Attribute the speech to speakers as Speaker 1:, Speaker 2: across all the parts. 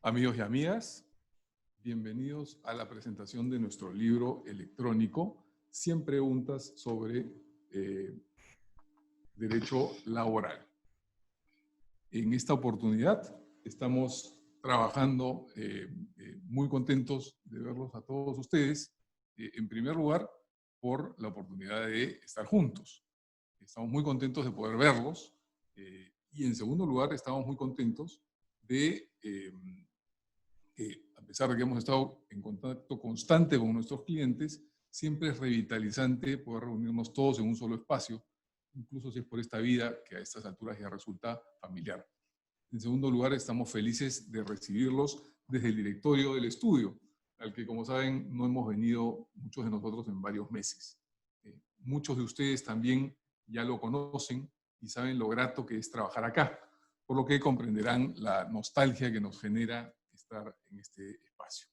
Speaker 1: Amigos y amigas, bienvenidos a la presentación de nuestro libro electrónico, 100 preguntas sobre derecho laboral. En esta oportunidad estamos trabajando muy contentos de verlos a todos ustedes, en primer lugar, por la oportunidad de estar juntos. Estamos muy contentos de poder verlos y en segundo lugar estamos muy contentos de que a pesar de que hemos estado en contacto constante con nuestros clientes, siempre es revitalizante poder reunirnos todos en un solo espacio, incluso si es por esta vida que a estas alturas ya resulta familiar. En segundo lugar, estamos felices de recibirlos desde el directorio del estudio, al que, como saben, no hemos venido muchos de nosotros en varios meses. Muchos de ustedes también ya lo conocen y saben lo grato que es trabajar acá, por lo que comprenderán la nostalgia que nos genera estar en este espacio.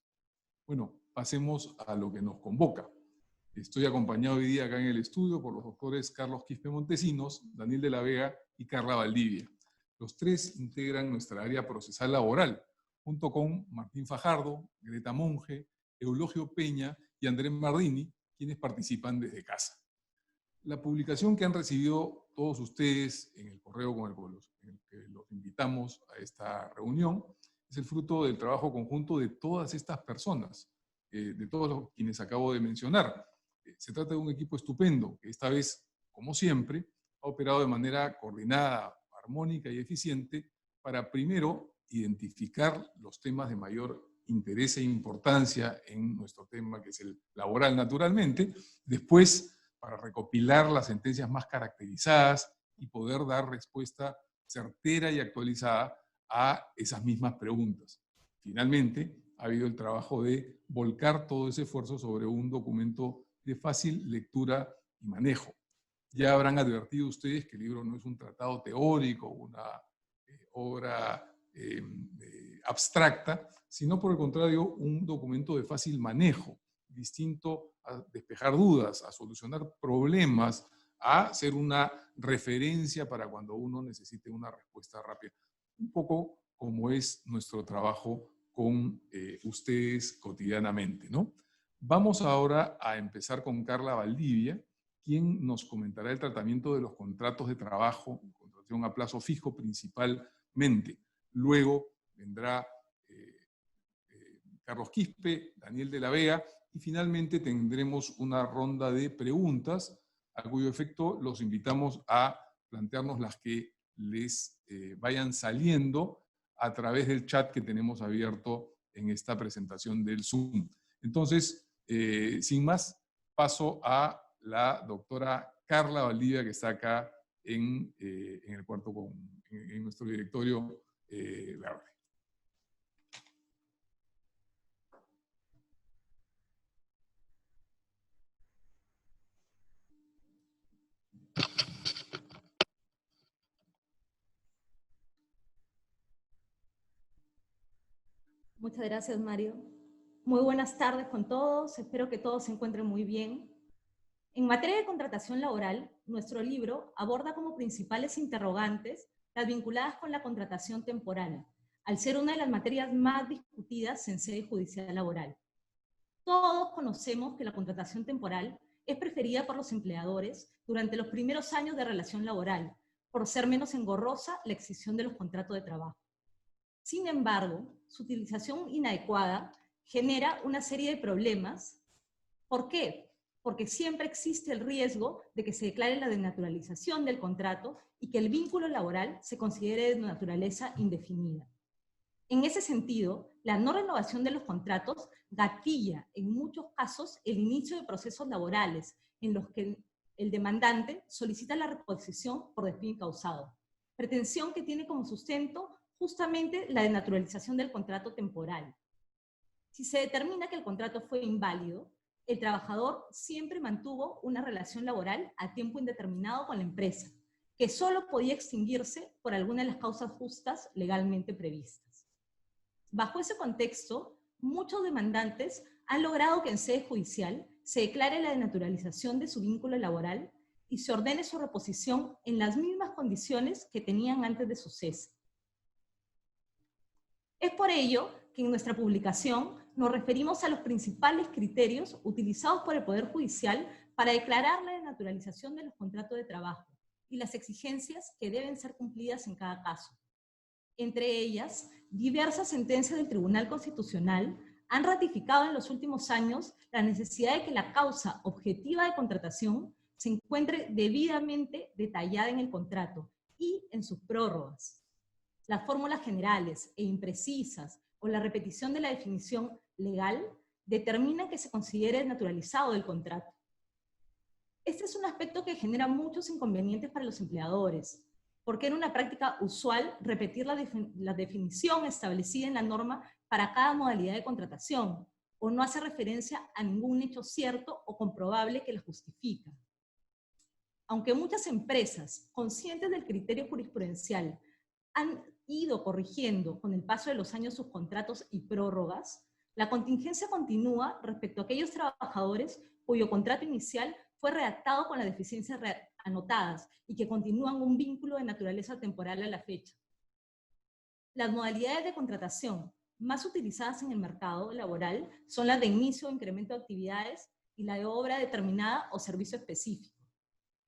Speaker 1: Bueno, pasemos a lo que nos convoca. Estoy acompañado hoy día acá en el estudio por los doctores Carlos Quispe Montesinos, Daniel de la Vega y Carla Valdivia. Los tres integran nuestra área procesal laboral, junto con Martín Fajardo, Greta Monge, Eulogio Peña y Andrés Mardini, quienes participan desde casa. La publicación que han recibido todos ustedes en el correo con el que los invitamos a esta reunión es el fruto del trabajo conjunto de todas estas personas, de todos los quienes acabo de mencionar. Se trata de un equipo estupendo que esta vez, como siempre, ha operado de manera coordinada, armónica y eficiente para primero identificar los temas de mayor interés e importancia en nuestro tema, que es el laboral naturalmente, después para recopilar las sentencias más caracterizadas y poder dar respuesta certera y actualizada a esas mismas preguntas. Finalmente, ha habido el trabajo de volcar todo ese esfuerzo sobre un documento de fácil lectura y manejo. Ya habrán advertido ustedes que el libro no es un tratado teórico, una obra abstracta, sino por el contrario, un documento de fácil manejo, distinto a despejar dudas, a solucionar problemas, a ser una referencia para cuando uno necesite una respuesta rápida. Un poco como es nuestro trabajo con ustedes cotidianamente, ¿no? Vamos ahora a empezar con Carla Valdivia, quien nos comentará el tratamiento de los contratos de trabajo, contratación a plazo fijo principalmente. Luego vendrá Carlos Quispe, Daniel de la Vega, y finalmente tendremos una ronda de preguntas, a cuyo efecto los invitamos a plantearnos las que les vayan saliendo a través del chat que tenemos abierto en esta presentación del Zoom. Entonces, sin más, paso a la doctora Carla Valdivia, que está acá en el cuarto, en nuestro directorio verde.
Speaker 2: Muchas gracias, Mario. Muy buenas tardes con todos. Espero que todos se encuentren muy bien. En materia de contratación laboral, nuestro libro aborda como principales interrogantes las vinculadas con la contratación temporal, al ser una de las materias más discutidas en sede judicial laboral. Todos conocemos que la contratación temporal es preferida por los empleadores durante los primeros años de relación laboral, por ser menos engorrosa la extinción de los contratos de trabajo. Sin embargo, su utilización inadecuada genera una serie de problemas. ¿Por qué? Porque siempre existe el riesgo de que se declare la desnaturalización del contrato y que el vínculo laboral se considere de naturaleza indefinida. En ese sentido, la no renovación de los contratos gatilla en muchos casos el inicio de procesos laborales en los que el demandante solicita la reposición por despido incausado, pretensión que tiene como sustento justamente la desnaturalización del contrato temporal. Si se determina que el contrato fue inválido, el trabajador siempre mantuvo una relación laboral a tiempo indeterminado con la empresa, que solo podía extinguirse por alguna de las causas justas legalmente previstas. Bajo ese contexto, muchos demandantes han logrado que en sede judicial se declare la desnaturalización de su vínculo laboral y se ordene su reposición en las mismas condiciones que tenían antes de su cese. Es por ello que en nuestra publicación nos referimos a los principales criterios utilizados por el Poder Judicial para declarar la desnaturalización de los contratos de trabajo y las exigencias que deben ser cumplidas en cada caso. Entre ellas, diversas sentencias del Tribunal Constitucional han ratificado en los últimos años la necesidad de que la causa objetiva de contratación se encuentre debidamente detallada en el contrato y en sus prórrogas. Las fórmulas generales e imprecisas o la repetición de la definición legal determinan que se considere naturalizado el contrato. Este es un aspecto que genera muchos inconvenientes para los empleadores, porque era una práctica usual repetir la definición establecida en la norma para cada modalidad de contratación, o no hace referencia a ningún hecho cierto o comprobable que la justifica. Aunque muchas empresas, conscientes del criterio jurisprudencial, han ido corrigiendo con el paso de los años sus contratos y prórrogas, la contingencia continúa respecto a aquellos trabajadores cuyo contrato inicial fue redactado con las deficiencias anotadas y que continúan un vínculo de naturaleza temporal a la fecha. Las modalidades de contratación más utilizadas en el mercado laboral son las de inicio o incremento de actividades y la de obra determinada o servicio específico.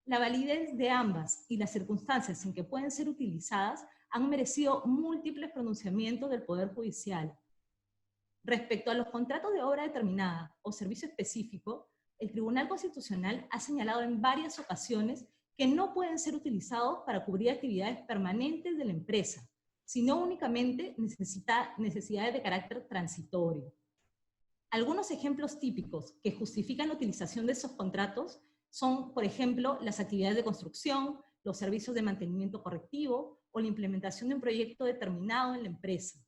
Speaker 2: La validez de ambas y las circunstancias en que pueden ser utilizadas han merecido múltiples pronunciamientos del Poder Judicial. Respecto a los contratos de obra determinada o servicio específico, el Tribunal Constitucional ha señalado en varias ocasiones que no pueden ser utilizados para cubrir actividades permanentes de la empresa, sino únicamente necesidades de carácter transitorio. Algunos ejemplos típicos que justifican la utilización de esos contratos son, por ejemplo, las actividades de construcción, los servicios de mantenimiento correctivo o la implementación de un proyecto determinado en la empresa.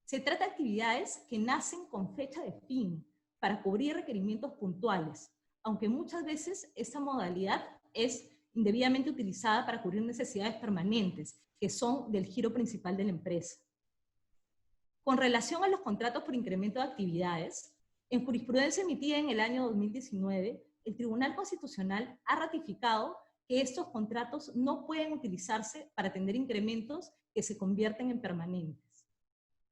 Speaker 2: Se trata de actividades que nacen con fecha de fin para cubrir requerimientos puntuales, aunque muchas veces esta modalidad es indebidamente utilizada para cubrir necesidades permanentes, que son del giro principal de la empresa. Con relación a los contratos por incremento de actividades, en jurisprudencia emitida en el año 2019, el Tribunal Constitucional ha ratificado que estos contratos no pueden utilizarse para atender incrementos que se convierten en permanentes.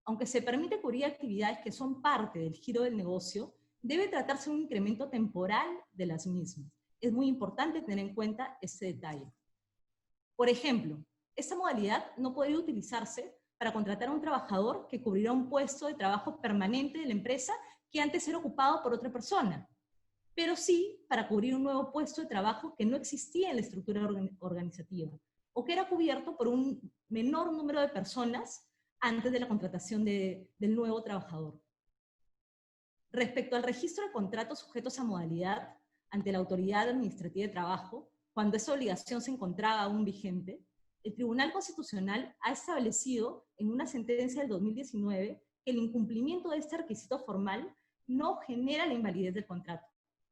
Speaker 2: Aunque se permite cubrir actividades que son parte del giro del negocio, debe tratarse de un incremento temporal de las mismas. Es muy importante tener en cuenta este detalle. Por ejemplo, esta modalidad no podría utilizarse para contratar a un trabajador que cubrirá un puesto de trabajo permanente de la empresa que antes era ocupado por otra persona, pero sí para cubrir un nuevo puesto de trabajo que no existía en la estructura organizativa, o que era cubierto por un menor número de personas antes de la contratación del nuevo trabajador. Respecto al registro de contratos sujetos a modalidad ante la Autoridad Administrativa de Trabajo, cuando esa obligación se encontraba aún vigente, el Tribunal Constitucional ha establecido en una sentencia del 2019 que el incumplimiento de este requisito formal no genera la invalidez del contrato,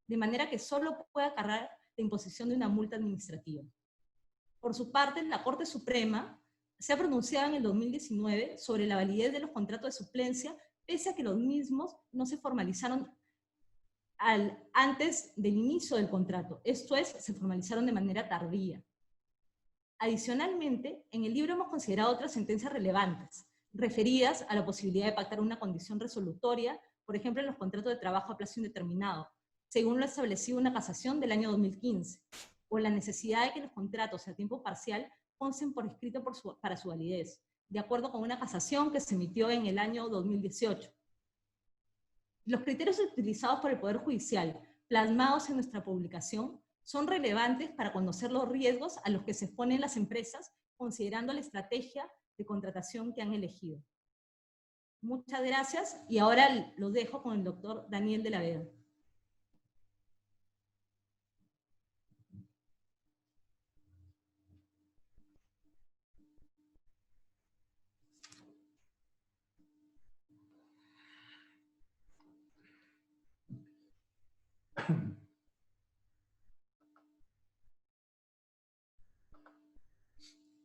Speaker 2: de manera que solo puede acarrear la imposición de una multa administrativa. Por su parte, la Corte Suprema se ha pronunciado en el 2019 sobre la validez de los contratos de suplencia, pese a que los mismos no se formalizaron antes del inicio del contrato, esto es, se formalizaron de manera tardía. Adicionalmente, en el libro hemos considerado otras sentencias relevantes, referidas a la posibilidad de pactar una condición resolutoria, por ejemplo, en los contratos de trabajo a plazo indeterminado, según lo establecido una casación del año 2015, o la necesidad de que los contratos a tiempo parcial consten por escrito para su validez, de acuerdo con una casación que se emitió en el año 2018. Los criterios utilizados por el Poder Judicial, plasmados en nuestra publicación, son relevantes para conocer los riesgos a los que se exponen las empresas, considerando la estrategia de contratación que han elegido. Muchas gracias, y ahora los dejo con el doctor Daniel de la Vega.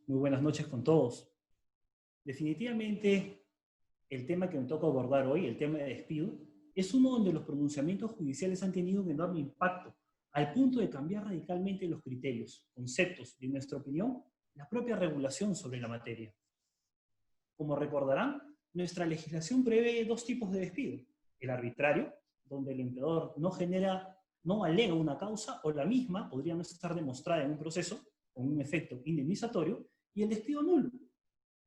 Speaker 3: Muy buenas noches con todos. Definitivamente, el tema que me toca abordar hoy, el tema de despido, es uno donde los pronunciamientos judiciales han tenido un enorme impacto, al punto de cambiar radicalmente los criterios, conceptos y, en nuestra opinión, la propia regulación sobre la materia. Como recordarán, nuestra legislación prevé dos tipos de despido. El arbitrario, donde el empleador no alega una causa o la misma podría no estar demostrada en un proceso con un efecto indemnizatorio, y el despido nulo,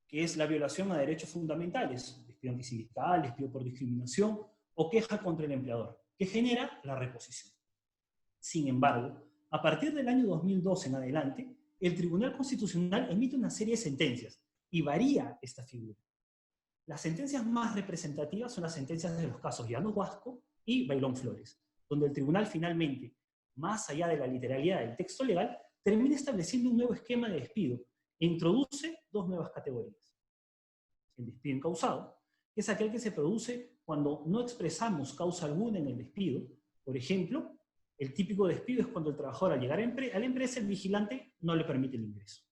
Speaker 3: que es la violación a derechos fundamentales, despido antisindical, despido por discriminación o queja contra el empleador, que genera la reposición. Sin embargo, a partir del año 2002 en adelante, el Tribunal Constitucional emite una serie de sentencias y varía esta figura. Las sentencias más representativas son las sentencias de los casos Llanos Huasco y Bailón Flores, donde el tribunal finalmente, más allá de la literalidad del texto legal, termina estableciendo un nuevo esquema de despido e introduce dos nuevas categorías. El despido incausado, que es aquel que se produce cuando no expresamos causa alguna en el despido. Por ejemplo, el típico despido es cuando el trabajador al llegar a la empresa, el vigilante no le permite el ingreso.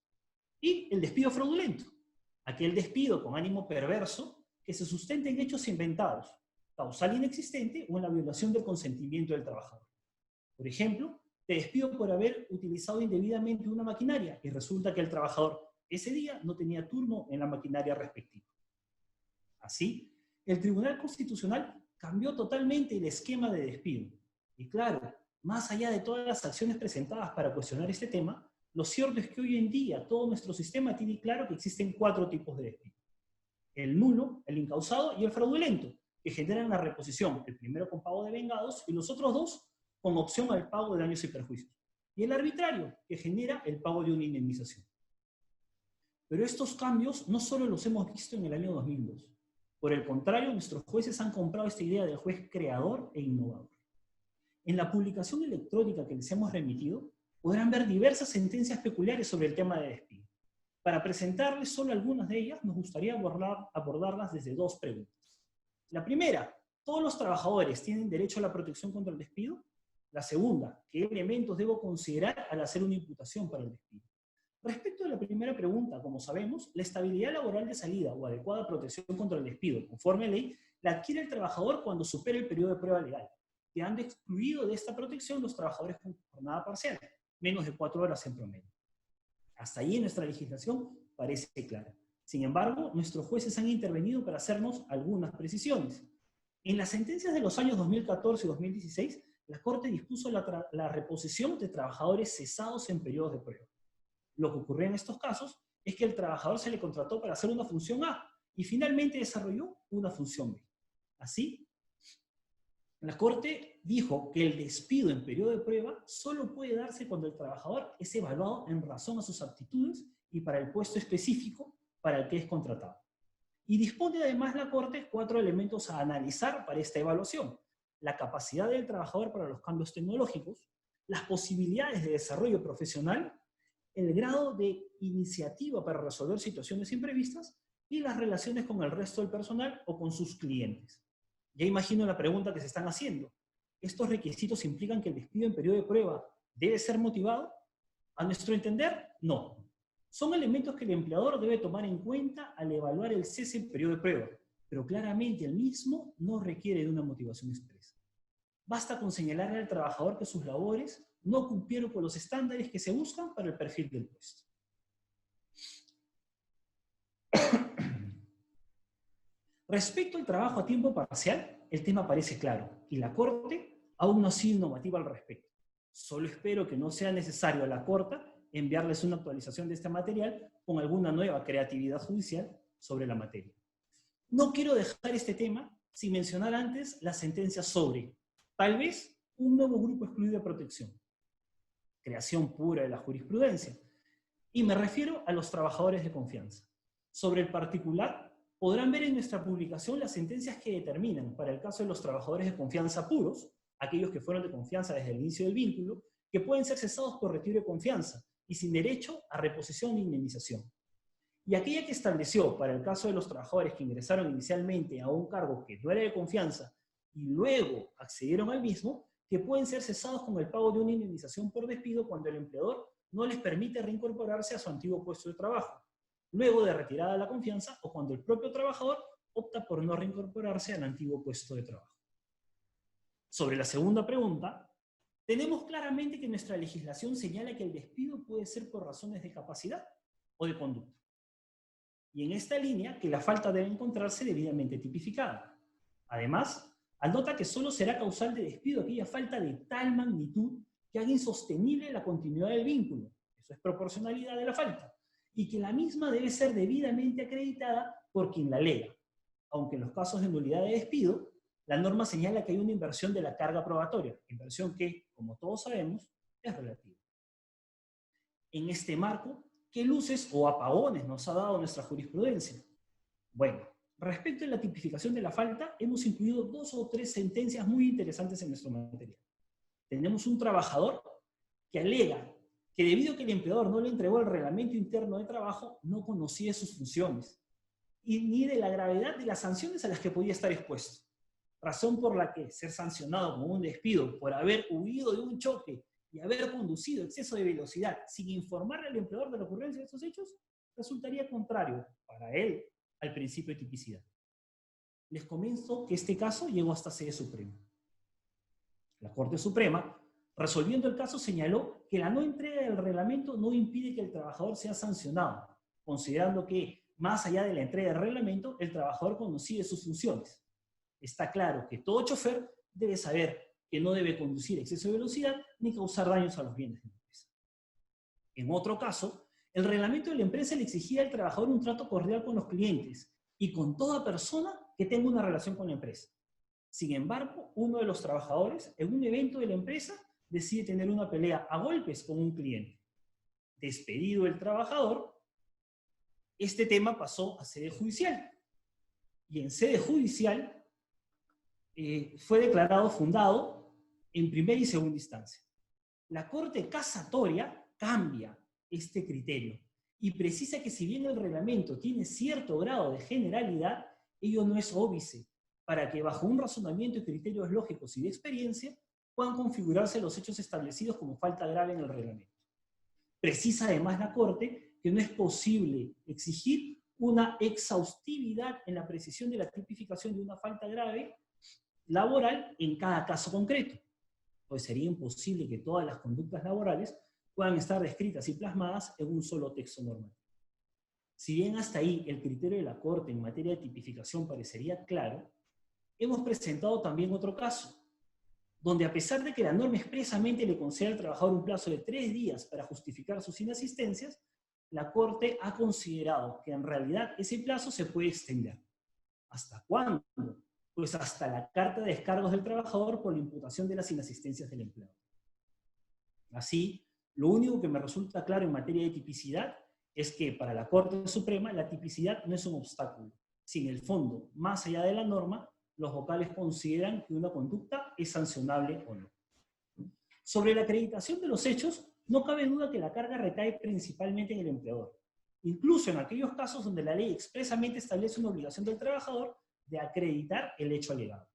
Speaker 3: Y el despido fraudulento, aquel despido con ánimo perverso que se sustenta en hechos inventados, causal inexistente o en la violación del consentimiento del trabajador. Por ejemplo, te despido por haber utilizado indebidamente una maquinaria y resulta que el trabajador ese día no tenía turno en la maquinaria respectiva. Así, el Tribunal Constitucional cambió totalmente el esquema de despido. Y claro, más allá de todas las acciones presentadas para cuestionar este tema, lo cierto es que hoy en día todo nuestro sistema tiene claro que existen 4 tipos de despido. El nulo, el incausado y el fraudulento, que generan la reposición, el primero con pago de vengados y los otros 2 con opción al pago de daños y perjuicios. Y el arbitrario, que genera el pago de una indemnización. Pero estos cambios no solo los hemos visto en el año 2002. Por el contrario, nuestros jueces han comprado esta idea del juez creador e innovador. En la publicación electrónica que les hemos remitido, podrán ver diversas sentencias peculiares sobre el tema de despido. Para presentarles solo algunas de ellas, nos gustaría abordarlas desde 2 preguntas. La primera, ¿todos los trabajadores tienen derecho a la protección contra el despido? La segunda, ¿qué elementos debo considerar al hacer una imputación para el despido? Respecto a la primera pregunta, como sabemos, la estabilidad laboral de salida o adecuada protección contra el despido, conforme a ley, la adquiere el trabajador cuando supere el periodo de prueba legal, quedando excluido de esta protección los trabajadores con jornada parcial, menos de 4 horas en promedio. Hasta ahí en nuestra legislación parece clara. Sin embargo, nuestros jueces han intervenido para hacernos algunas precisiones. En las sentencias de los años 2014 y 2016, la Corte dispuso la reposición de trabajadores cesados en periodos de prueba. Lo que ocurrió en estos casos es que el trabajador se le contrató para hacer una función A y finalmente desarrolló una función B. Así, la Corte dijo que el despido en periodo de prueba solo puede darse cuando el trabajador es evaluado en razón a sus aptitudes y para el puesto específico para el que es contratado. Y dispone además la Corte 4 elementos a analizar para esta evaluación: la capacidad del trabajador para los cambios tecnológicos, las posibilidades de desarrollo profesional, el grado de iniciativa para resolver situaciones imprevistas y las relaciones con el resto del personal o con sus clientes. Ya imagino la pregunta que se están haciendo. ¿Estos requisitos implican que el despido en periodo de prueba debe ser motivado? A nuestro entender, no. Son elementos que el empleador debe tomar en cuenta al evaluar el cese en periodo de prueba, pero claramente el mismo no requiere de una motivación expresa. Basta con señalarle al trabajador que sus labores no cumplieron con los estándares que se buscan para el perfil del puesto. Respecto al trabajo a tiempo parcial, el tema parece claro y la Corte aún no ha sido innovativa al respecto. Solo espero que no sea necesario a la Corte enviarles una actualización de este material con alguna nueva creatividad judicial sobre la materia. No quiero dejar este tema sin mencionar antes la sentencia sobre, tal vez, un nuevo grupo excluido de protección. Creación pura de la jurisprudencia. Y me refiero a los trabajadores de confianza. Sobre el particular, podrán ver en nuestra publicación las sentencias que determinan, para el caso de los trabajadores de confianza puros, aquellos que fueron de confianza desde el inicio del vínculo, que pueden ser cesados por retiro de confianza y sin derecho a reposición ni indemnización. Y aquella que estableció, para el caso de los trabajadores que ingresaron inicialmente a un cargo que no era de confianza y luego accedieron al mismo, que pueden ser cesados con el pago de una indemnización por despido cuando el empleador no les permite reincorporarse a su antiguo puesto de trabajo, luego de retirada de la confianza o cuando el propio trabajador opta por no reincorporarse al antiguo puesto de trabajo. Sobre la segunda pregunta, tenemos claramente que nuestra legislación señala que el despido puede ser por razones de capacidad o de conducta. y en esta línea que la falta debe encontrarse debidamente tipificada. Además, anota que solo será causal de despido aquella falta de tal magnitud que haga insostenible la continuidad del vínculo. Eso es proporcionalidad de la falta. Y que la misma debe ser debidamente acreditada por quien la alega. Aunque en los casos de nulidad de despido, la norma señala que hay una inversión de la carga probatoria, inversión que, como todos sabemos, es relativa. En este marco, ¿qué luces o apagones nos ha dado nuestra jurisprudencia? Bueno, respecto a la tipificación de la falta, hemos incluido 2 o 3 sentencias muy interesantes en nuestro material. Tenemos un trabajador que alega que debido a que el empleador no le entregó el reglamento interno de trabajo, no conocía sus funciones y ni de la gravedad de las sanciones a las que podía estar expuesto. Razón por la que ser sancionado con un despido por haber huido de un choque y haber conducido exceso de velocidad sin informarle al empleador de la ocurrencia de estos hechos, resultaría contrario para él al principio de tipicidad. Les comento que este caso llegó hasta sede suprema. La Corte Suprema, resolviendo el caso, señaló que la no entrega del reglamento no impide que el trabajador sea sancionado, considerando que, más allá de la entrega del reglamento, el trabajador conocía sus funciones. Está claro que todo chofer debe saber que no debe conducir a exceso de velocidad ni causar daños a los bienes de la empresa. En otro caso, el reglamento de la empresa le exigía al trabajador un trato cordial con los clientes y con toda persona que tenga una relación con la empresa. Sin embargo, uno de los trabajadores, en un evento de la empresa, decide tener una pelea a golpes con un cliente. Despedido el trabajador, este tema pasó a sede judicial. Y en sede judicial fue declarado fundado en primera y segunda instancia. La Corte Casatoria cambia este criterio y precisa que si bien el reglamento tiene cierto grado de generalidad, ello no es óbice para que bajo un razonamiento y criterios lógicos y de experiencia puedan configurarse los hechos establecidos como falta grave en el reglamento. Precisa además la Corte que no es posible exigir una exhaustividad en la precisión de la tipificación de una falta grave laboral en cada caso concreto, pues sería imposible que todas las conductas laborales puedan estar descritas y plasmadas en un solo texto normativo. Si bien hasta ahí el criterio de la Corte en materia de tipificación parecería claro, hemos presentado también otro caso, donde a pesar de que la norma expresamente le concede al trabajador un plazo de 3 días para justificar sus inasistencias, la Corte ha considerado que en realidad ese plazo se puede extender. ¿Hasta cuándo? Pues hasta la carta de descargos del trabajador por la imputación de las inasistencias del empleador. Así, lo único que me resulta claro en materia de tipicidad es que para la Corte Suprema la tipicidad no es un obstáculo. Si en el fondo, más allá de la norma, los vocales consideran que una conducta es sancionable o no. Sobre la acreditación de los hechos, no cabe duda que la carga recae principalmente en el empleador, incluso en aquellos casos donde la ley expresamente establece una obligación del trabajador de acreditar el hecho alegado.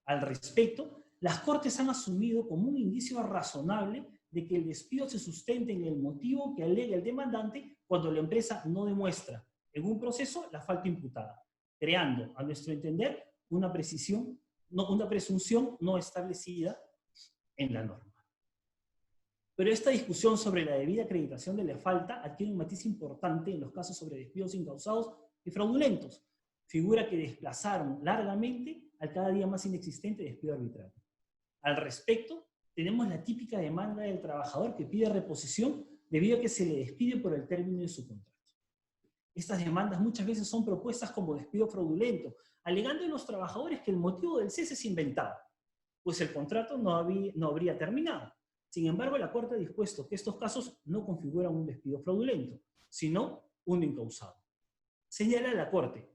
Speaker 3: Al respecto, las Cortes han asumido como un indicio razonable de que el despido se sustente en el motivo que alega el demandante cuando la empresa no demuestra en un proceso la falta imputada, creando, a nuestro entender, una presunción no establecida en la norma. Pero esta discusión sobre la debida acreditación de la falta adquiere un matiz importante en los casos sobre despidos incausados y fraudulentos, figura que desplazaron largamente al cada día más inexistente despido arbitrario. Al respecto, tenemos la típica demanda del trabajador que pide reposición debido a que se le despide por el término de su contrato. Estas demandas muchas veces son propuestas como despido fraudulento, alegando a los trabajadores que el motivo del cese es inventado, pues el contrato no habría terminado. Sin embargo, la Corte ha dispuesto que estos casos no configuran un despido fraudulento, sino un incausado. Señala la Corte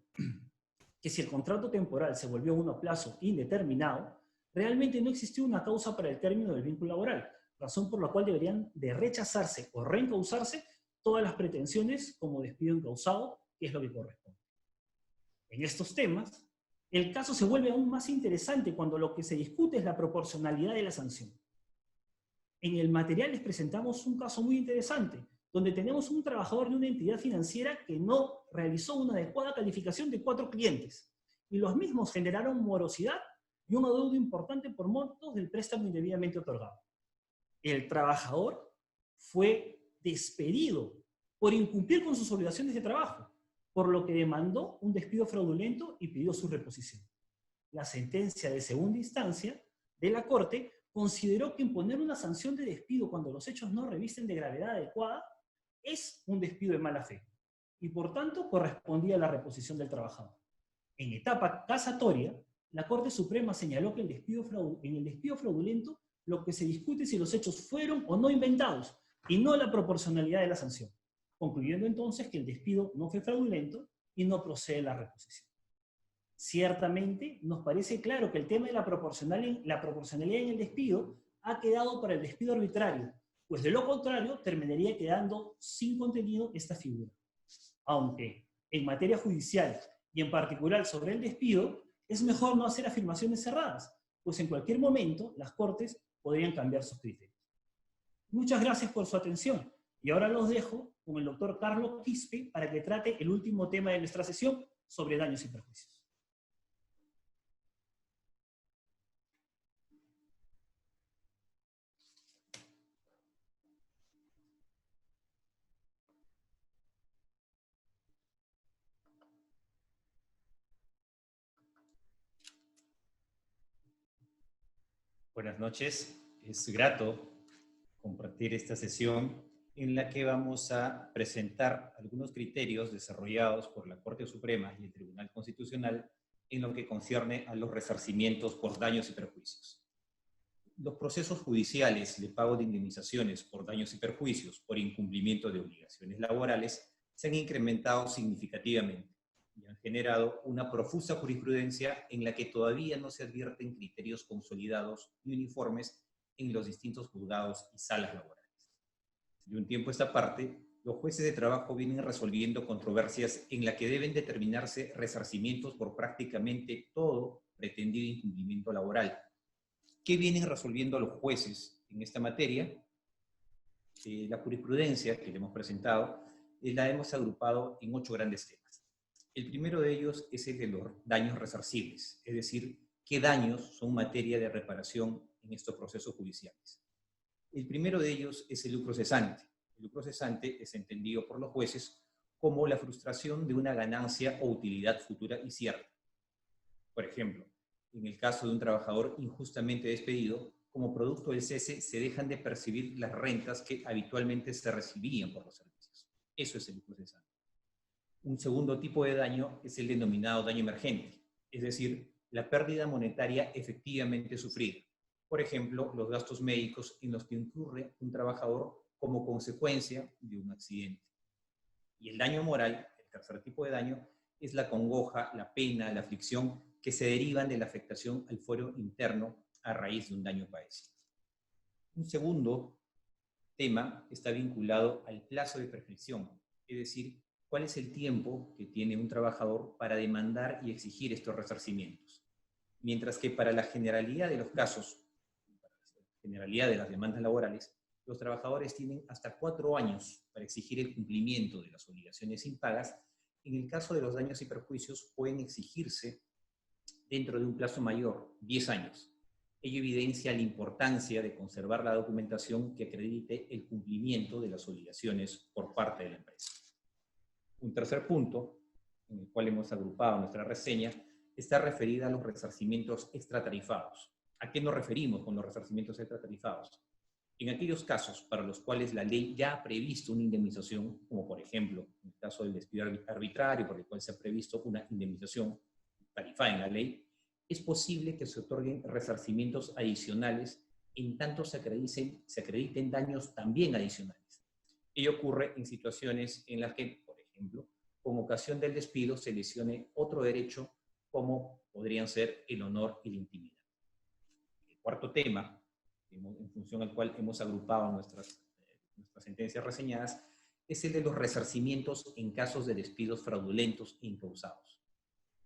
Speaker 3: que si el contrato temporal se volvió uno a plazo indeterminado, realmente no existió una causa para el término del vínculo laboral, razón por la cual deberían de rechazarse o reencausarse todas las pretensiones como despido incausado, que es lo que corresponde. En estos temas, el caso se vuelve aún más interesante cuando lo que se discute es la proporcionalidad de la sanción. En el material les presentamos un caso muy interesante, donde tenemos un trabajador de una entidad financiera que no realizó una adecuada calificación de 4 clientes, y los mismos generaron morosidad y un adeudo importante por montos del préstamo indebidamente otorgado. El trabajador fue despedido por incumplir con sus obligaciones de trabajo, por lo que demandó un despido fraudulento y pidió su reposición. La sentencia de segunda instancia de la Corte consideró que imponer una sanción de despido cuando los hechos no revisten de gravedad adecuada es un despido de mala fe y por tanto correspondía a la reposición del trabajador. En etapa casatoria, la Corte Suprema señaló que en el despido fraudulento lo que se discute es si los hechos fueron o no inventados y no la proporcionalidad de la sanción, concluyendo entonces que el despido no fue fraudulento y no procede la reposición. Ciertamente, nos parece claro que el tema de la proporcionalidad en el despido ha quedado para el despido arbitrario, pues de lo contrario terminaría quedando sin contenido esta figura. Aunque en materia judicial y en particular sobre el despido, es mejor no hacer afirmaciones cerradas, pues en cualquier momento las Cortes podrían cambiar sus criterios. Muchas gracias por su atención y ahora los dejo con el doctor Carlos Quispe para que trate el último tema de nuestra sesión sobre daños y perjuicios.
Speaker 4: Buenas noches, es grato compartir esta sesión en la que vamos a presentar algunos criterios desarrollados por la Corte Suprema y el Tribunal Constitucional en lo que concierne a los resarcimientos por daños y perjuicios. Los procesos judiciales de pago de indemnizaciones por daños y perjuicios por incumplimiento de obligaciones laborales se han incrementado significativamente y han generado una profusa jurisprudencia en la que todavía no se advierten criterios consolidados y uniformes en los distintos juzgados y salas laborales. De un tiempo a esta parte, los jueces de trabajo vienen resolviendo controversias en las que deben determinarse resarcimientos por prácticamente todo pretendido incumplimiento laboral. ¿Qué vienen resolviendo los jueces en esta materia? La jurisprudencia que le hemos presentado la hemos agrupado en 8 grandes temas. El primero de ellos es el de los daños resarcibles, es decir, qué daños son materia de reparación en estos procesos judiciales. El primero de ellos es el lucro cesante. El lucro cesante es entendido por los jueces como la frustración de una ganancia o utilidad futura y cierta. Por ejemplo, en el caso de un trabajador injustamente despedido, como producto del cese se dejan de percibir las rentas que habitualmente se recibían por los servicios. Eso es el lucro cesante. Un segundo tipo de daño es el denominado daño emergente, es decir, la pérdida monetaria efectivamente sufrida. Por ejemplo, los gastos médicos en los que incurre un trabajador como consecuencia de un accidente. Y el daño moral, el tercer tipo de daño, es la congoja, la pena, la aflicción que se derivan de la afectación al fuero interno a raíz de un daño padecido. Un segundo tema está vinculado al plazo de prescripción, es decir, cuál es el tiempo que tiene un trabajador para demandar y exigir estos resarcimientos. Mientras que para la generalidad de los casos, para la generalidad de las demandas laborales, los trabajadores tienen hasta 4 años para exigir el cumplimiento de las obligaciones impagas. En el caso de los daños y perjuicios pueden exigirse dentro de un plazo mayor, 10 años. Ello evidencia la importancia de conservar la documentación que acredite el cumplimiento de las obligaciones por parte de la empresa. Un tercer punto, en el cual hemos agrupado nuestra reseña, está referida a los resarcimientos extratarifados. ¿A qué nos referimos con los resarcimientos extratarifados? En aquellos casos para los cuales la ley ya ha previsto una indemnización, como por ejemplo en el caso del despido arbitrario, por el cual se ha previsto una indemnización tarifada en la ley, es posible que se otorguen resarcimientos adicionales en tanto se acrediten daños también adicionales. Ello ocurre en situaciones en las que, por ejemplo, con ocasión del despido se lesione otro derecho como podrían ser el honor y la intimidad. El cuarto tema, en función al cual hemos agrupado nuestras sentencias reseñadas, es el de los resarcimientos en casos de despidos fraudulentos e incausados.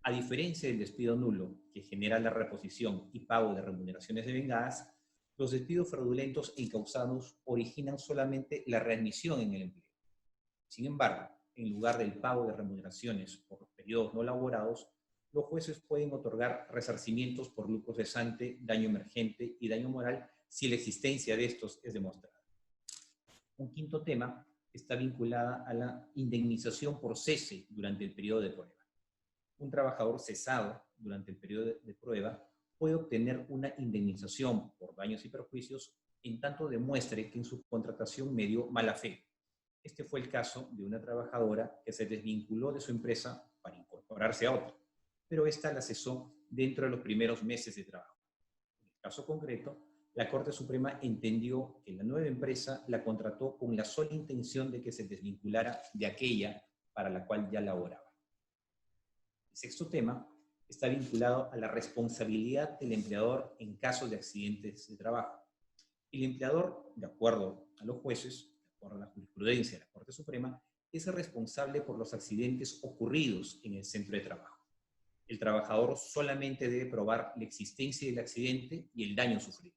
Speaker 4: A diferencia del despido nulo, que genera la reposición y pago de remuneraciones devengadas, los despidos fraudulentos e incausados originan solamente la readmisión en el empleo. Sin embargo, en lugar del pago de remuneraciones por periodos no laborados, los jueces pueden otorgar resarcimientos por lucro cesante, daño emergente y daño moral si la existencia de estos es demostrada. Un quinto tema está vinculada a la indemnización por cese durante el periodo de prueba. Un trabajador cesado durante el periodo de prueba puede obtener una indemnización por daños y perjuicios en tanto demuestre que en su contratación medió mala fe. Este fue el caso de una trabajadora que se desvinculó de su empresa para incorporarse a otra, pero esta la cesó dentro de los primeros meses de trabajo. En el caso concreto, la Corte Suprema entendió que la nueva empresa la contrató con la sola intención de que se desvinculara de aquella para la cual ya laboraba. El sexto tema está vinculado a la responsabilidad del empleador en casos de accidentes de trabajo. El empleador, de acuerdo a los jueces, de acuerdo a la jurisprudencia de la Corte Suprema, es el responsable por los accidentes ocurridos en el centro de trabajo. El trabajador solamente debe probar la existencia del accidente y el daño sufrido.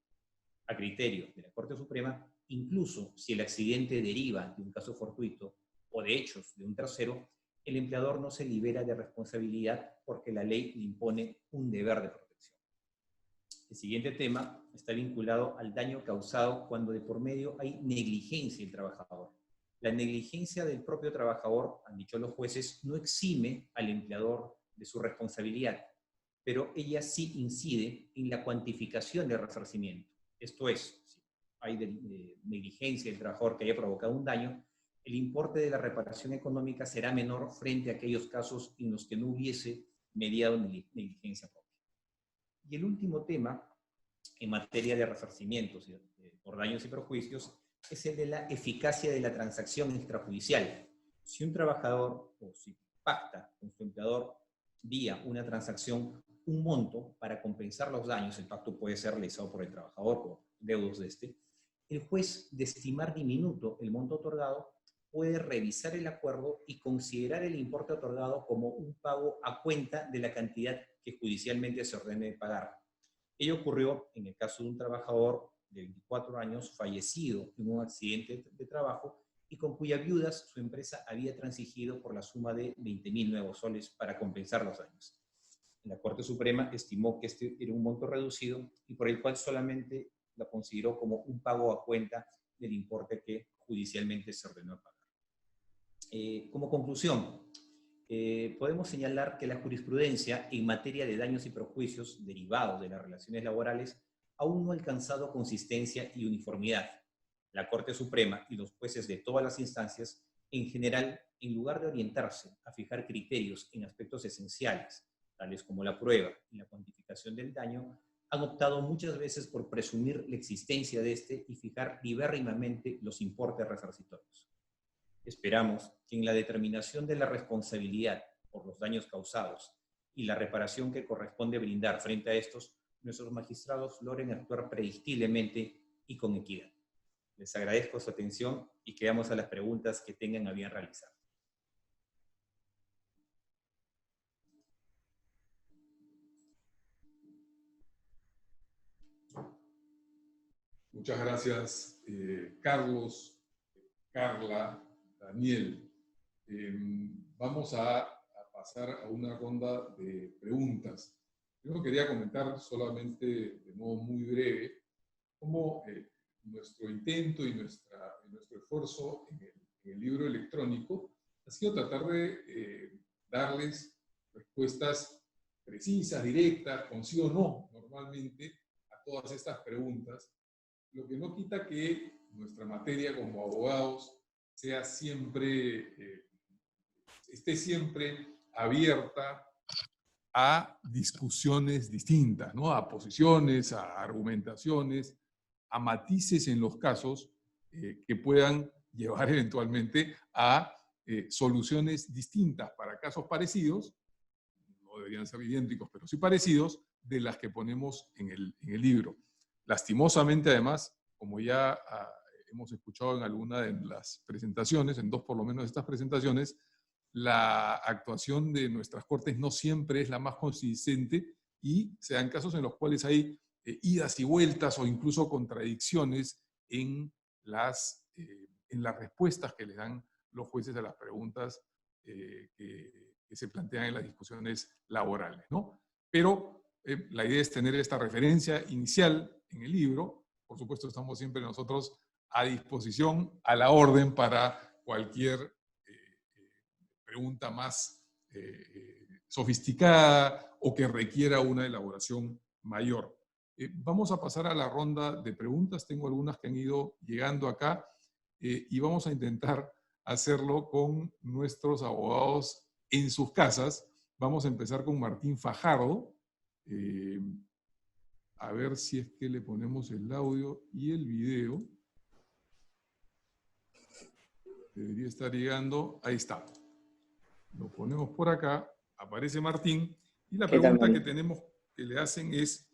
Speaker 4: A criterio de la Corte Suprema, incluso si el accidente deriva de un caso fortuito o de hechos de un tercero, el empleador no se libera de responsabilidad porque la ley le impone un deber de protección. El siguiente tema está vinculado al daño causado cuando de por medio hay negligencia del trabajador. La negligencia del propio trabajador, han dicho los jueces, no exime al empleador de su responsabilidad, pero ella sí incide en la cuantificación del resarcimiento. Esto es, si hay negligencia del trabajador que haya provocado un daño, el importe de la reparación económica será menor frente a aquellos casos en los que no hubiese mediado negligencia propia. Y el último tema, en materia de resarcimientos por daños y perjuicios, es el de la eficacia de la transacción extrajudicial. Si un trabajador o si pacta con su empleador vía una transacción un monto para compensar los daños, el pacto puede ser realizado por el trabajador por deudos de este, el juez, de estimar diminuto el monto otorgado, puede revisar el acuerdo y considerar el importe otorgado como un pago a cuenta de la cantidad que judicialmente se ordene pagar. Ello ocurrió en el caso de un trabajador de 24 años fallecido en un accidente de trabajo y con cuyas viudas su empresa había transigido por la suma de 20.000 nuevos soles para compensar los daños. La Corte Suprema estimó que este era un monto reducido y por el cual solamente la consideró como un pago a cuenta del importe que judicialmente se ordenó pagar. Como conclusión, podemos señalar que la jurisprudencia en materia de daños y perjuicios derivados de las relaciones laborales aún no ha alcanzado consistencia y uniformidad. La Corte Suprema y los jueces de todas las instancias, en general, en lugar de orientarse a fijar criterios en aspectos esenciales, tales como la prueba y la cuantificación del daño, han optado muchas veces por presumir la existencia de este y fijar libérrimamente los importes resarcitorios. Esperamos que en la determinación de la responsabilidad por los daños causados y la reparación que corresponde brindar frente a estos, nuestros magistrados logren actuar predictiblemente y con equidad. Les agradezco su atención y quedamos a las preguntas que tengan a bien realizar.
Speaker 1: Muchas gracias, Carlos, Carla, Daniel. Vamos a pasar a una ronda de preguntas. Yo quería comentar solamente de modo muy breve cómo nuestro intento y nuestro esfuerzo en el libro electrónico ha sido tratar de darles respuestas precisas, directas, con sí o no, normalmente, a todas estas preguntas, lo que no quita que nuestra materia como abogados sea siempre, esté siempre abierta a discusiones distintas, ¿no? A posiciones, a argumentaciones, a matices en los casos que puedan llevar eventualmente a soluciones distintas para casos parecidos, no deberían ser idénticos, pero sí parecidos, de las que ponemos en el libro. Lastimosamente, además, como ya hemos escuchado en alguna de las presentaciones, en dos por lo menos de estas presentaciones, la actuación de nuestras cortes no siempre es la más consistente y se dan casos en los cuales hay idas y vueltas o incluso contradicciones en las respuestas que les dan los jueces a las preguntas que se plantean en las discusiones laborales, ¿no? Pero la idea es tener esta referencia inicial en el libro. Por supuesto, estamos siempre nosotros a disposición, a la orden para cualquier pregunta más sofisticada o que requiera una elaboración mayor. Vamos a pasar a la ronda de preguntas. Tengo algunas que han ido llegando acá y vamos a intentar hacerlo con nuestros abogados en sus casas. Vamos a empezar con Martín Fajardo. A ver si es que le ponemos el audio y el video. Debería estar llegando. Ahí está. Lo ponemos por acá. Aparece Martín. Y la pregunta que tenemos que le hacen es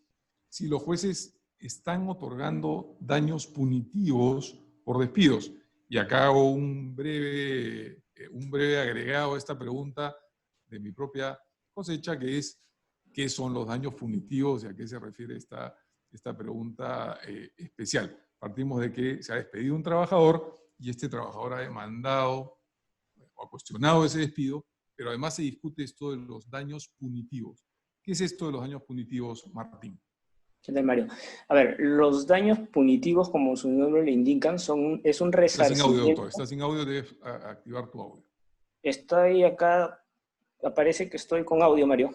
Speaker 1: si los jueces están otorgando daños punitivos por despidos. Y acá hago un breve agregado a esta pregunta de mi propia cosecha, que es ¿qué son los daños punitivos y a qué se refiere esta pregunta especial? Partimos de que se ha despedido un trabajador y este trabajador ha demandado o ha cuestionado ese despido, pero además se discute esto de los daños punitivos. ¿Qué es esto de los daños punitivos, Martín?
Speaker 5: ¿Qué tal, Mario? A ver, los daños punitivos, como su nombre le indican, es un resarcimiento.
Speaker 1: Estás sin audio, doctor. Estás sin audio, debes activar tu audio.
Speaker 5: Estoy acá, aparece que estoy con audio, Mario.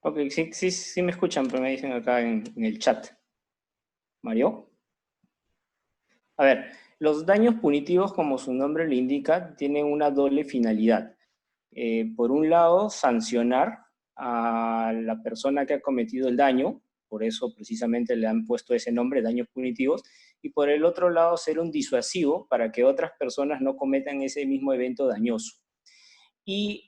Speaker 5: Ok, sí me escuchan, pero me dicen acá en el chat. ¿Mario? A ver, los daños punitivos, como su nombre le indica, tienen una doble finalidad. Por un lado, sancionar a la persona que ha cometido el daño, por eso precisamente le han puesto ese nombre, daños punitivos, y por el otro lado, ser un disuasivo para que otras personas no cometan ese mismo evento dañoso. Y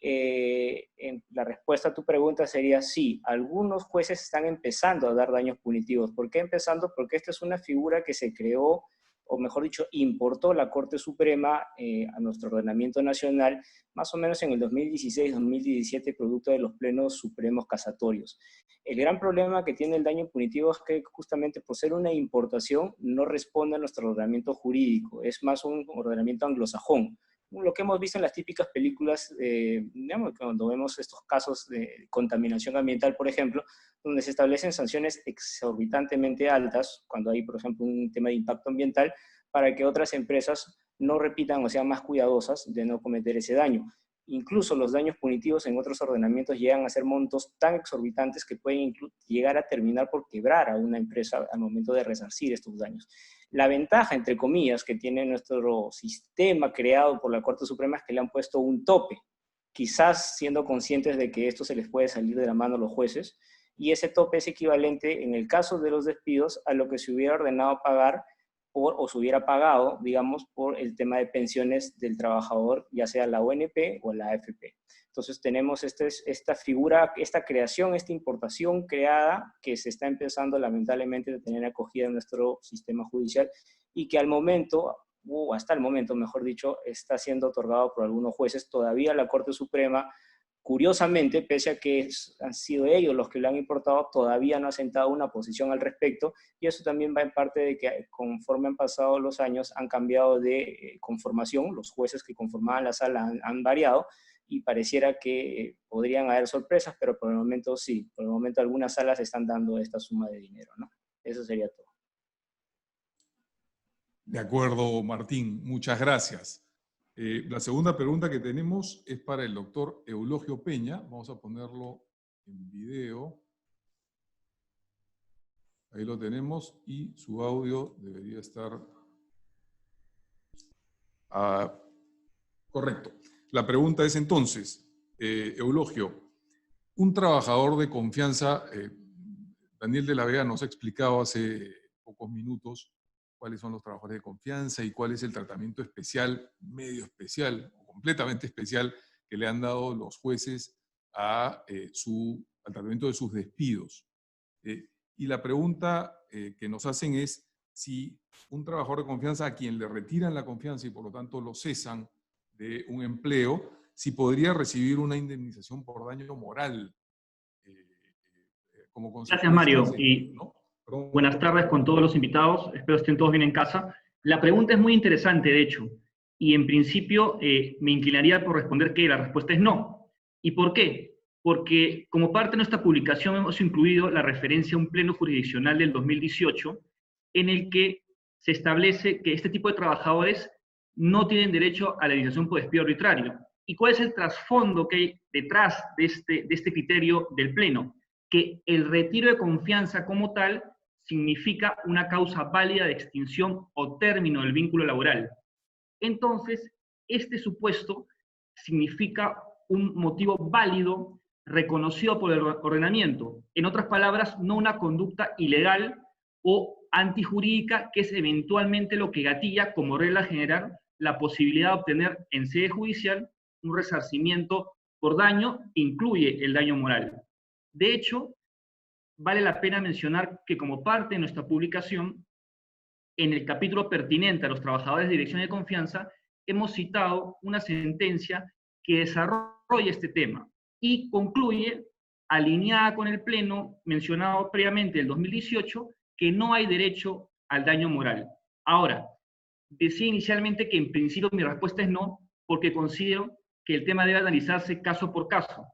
Speaker 5: la respuesta a tu pregunta sería sí, algunos jueces están empezando a dar daños punitivos. ¿Por qué empezando? Porque esta es una figura que se creó, o mejor dicho, importó la Corte Suprema a nuestro ordenamiento nacional, más o menos en el 2016-2017, producto de los plenos supremos casatorios. El gran problema que tiene el daño punitivo es que justamente por ser una importación no responde a nuestro ordenamiento jurídico, es más un ordenamiento anglosajón. Lo que hemos visto en las típicas películas, digamos, cuando vemos estos casos de contaminación ambiental, por ejemplo, donde se establecen sanciones exorbitantemente altas, cuando hay, por ejemplo, un tema de impacto ambiental, para que otras empresas no repitan o sean más cuidadosas de no cometer ese daño. Incluso los daños punitivos en otros ordenamientos llegan a ser montos tan exorbitantes que pueden llegar a terminar por quebrar a una empresa al momento de resarcir estos daños. La ventaja, entre comillas, que tiene nuestro sistema creado por la Corte Suprema es que le han puesto un tope, quizás siendo conscientes de que esto se les puede salir de la mano a los jueces, y ese tope es equivalente, en el caso de los despidos, a lo que se hubiera ordenado pagar o se hubiera pagado, digamos, por el tema de pensiones del trabajador, ya sea la ONP o la AFP. Entonces tenemos esta figura, esta creación, esta importación creada que se está empezando lamentablemente a tener acogida en nuestro sistema judicial y que al momento, o hasta el momento, mejor dicho, está siendo otorgado por algunos jueces. Todavía la Corte Suprema, curiosamente, pese a que han sido ellos los que lo han importado, todavía no ha sentado una posición al respecto, y eso también va en parte de que conforme han pasado los años han cambiado de conformación, los jueces que conformaban la sala han variado, y pareciera que podrían haber sorpresas, pero por el momento sí, por el momento algunas salas están dando esta suma de dinero, ¿no? Eso sería todo.
Speaker 1: De acuerdo, Martín, muchas gracias. La segunda pregunta que tenemos es para el doctor Eulogio Peña. Vamos a ponerlo en video. Ahí lo tenemos y su audio debería estar correcto. La pregunta es entonces, Eulogio, un trabajador de confianza, Daniel de la Vega nos ha explicado hace pocos minutos cuáles son los trabajadores de confianza y cuál es el tratamiento especial, medio especial o completamente especial que le han dado los jueces al tratamiento de sus despidos. Y la pregunta que nos hacen es si un trabajador de confianza a quien le retiran la confianza y por lo tanto lo cesan de un empleo, si podría recibir una indemnización por daño moral como consecuencia.
Speaker 6: Gracias, Mario.
Speaker 1: Y ¿no?
Speaker 6: Buenas tardes con todos los invitados. Espero estén todos bien en casa. La pregunta es muy interesante, de hecho. y en principio me inclinaría por responder que la respuesta es no. ¿Y por qué? Porque como parte de nuestra publicación hemos incluido la referencia a un pleno jurisdiccional del 2018 en el que se establece que este tipo de trabajadores no tienen derecho a la indemnización por despido arbitrario. ¿Y cuál es el trasfondo que hay detrás de este criterio del pleno? Que el retiro de confianza como tal significa una causa válida de extinción o término del vínculo laboral. Entonces, este supuesto significa un motivo válido reconocido por el ordenamiento. En otras palabras, no una conducta ilegal o antijurídica, que es eventualmente lo que gatilla como regla general la posibilidad de obtener en sede judicial un resarcimiento por daño, incluye el daño moral. De hecho, vale la pena mencionar que como parte de nuestra publicación, en el capítulo pertinente a los trabajadores de dirección de confianza, hemos citado una sentencia que desarrolla este tema y concluye, alineada con el pleno mencionado previamente del 2018, que no hay derecho al daño moral. Ahora, decía inicialmente que en principio mi respuesta es no, porque considero que el tema debe analizarse caso por caso.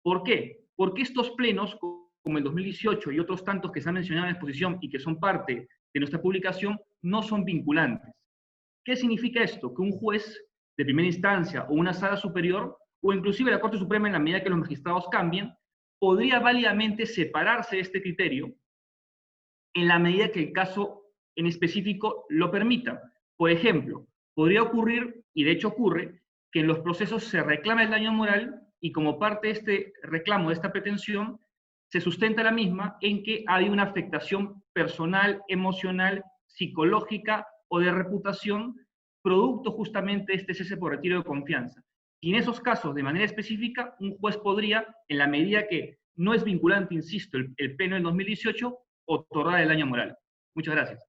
Speaker 6: ¿Por qué? Porque estos plenos, como el 2018 y otros tantos que se han mencionado en la exposición y que son parte de nuestra publicación, no son vinculantes. ¿Qué significa esto? Que un juez de primera instancia o una sala superior, o inclusive la Corte Suprema en la medida que los magistrados cambien, podría válidamente separarse de este criterio en la medida que el caso en específico lo permita. Por ejemplo, podría ocurrir, y de hecho ocurre, que en los procesos se reclama el daño moral y como parte de este reclamo, de esta pretensión, se sustenta la misma en que hay una afectación personal, emocional, psicológica o de reputación, producto justamente de este cese por retiro de confianza. Y en esos casos, de manera específica, un juez podría, en la medida que no es vinculante, insisto, el pleno del 2018, otorgar el daño moral. Muchas gracias.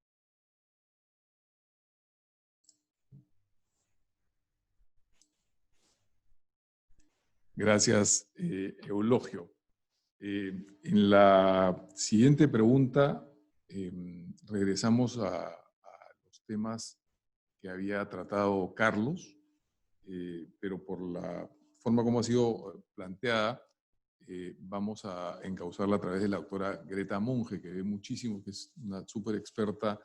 Speaker 1: Gracias, Eulogio. En la siguiente pregunta, regresamos a los temas que había tratado Carlos, pero por la forma como ha sido planteada, vamos a encauzarla a través de la doctora Greta Monge, que ve muchísimo, que es una súper experta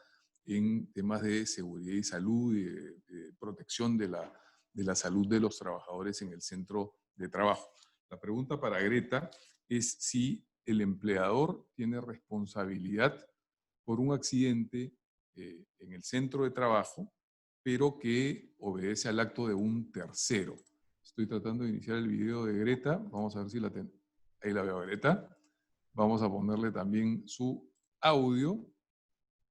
Speaker 1: en temas de seguridad y salud y de protección de la salud de los trabajadores en el centro de trabajo. La pregunta para Greta es si el empleador tiene responsabilidad por un accidente en el centro de trabajo, pero que obedece al acto de un tercero. Estoy tratando de iniciar el video de Greta. Vamos a ver si la tengo. Ahí la veo, Greta. Vamos a ponerle también su audio.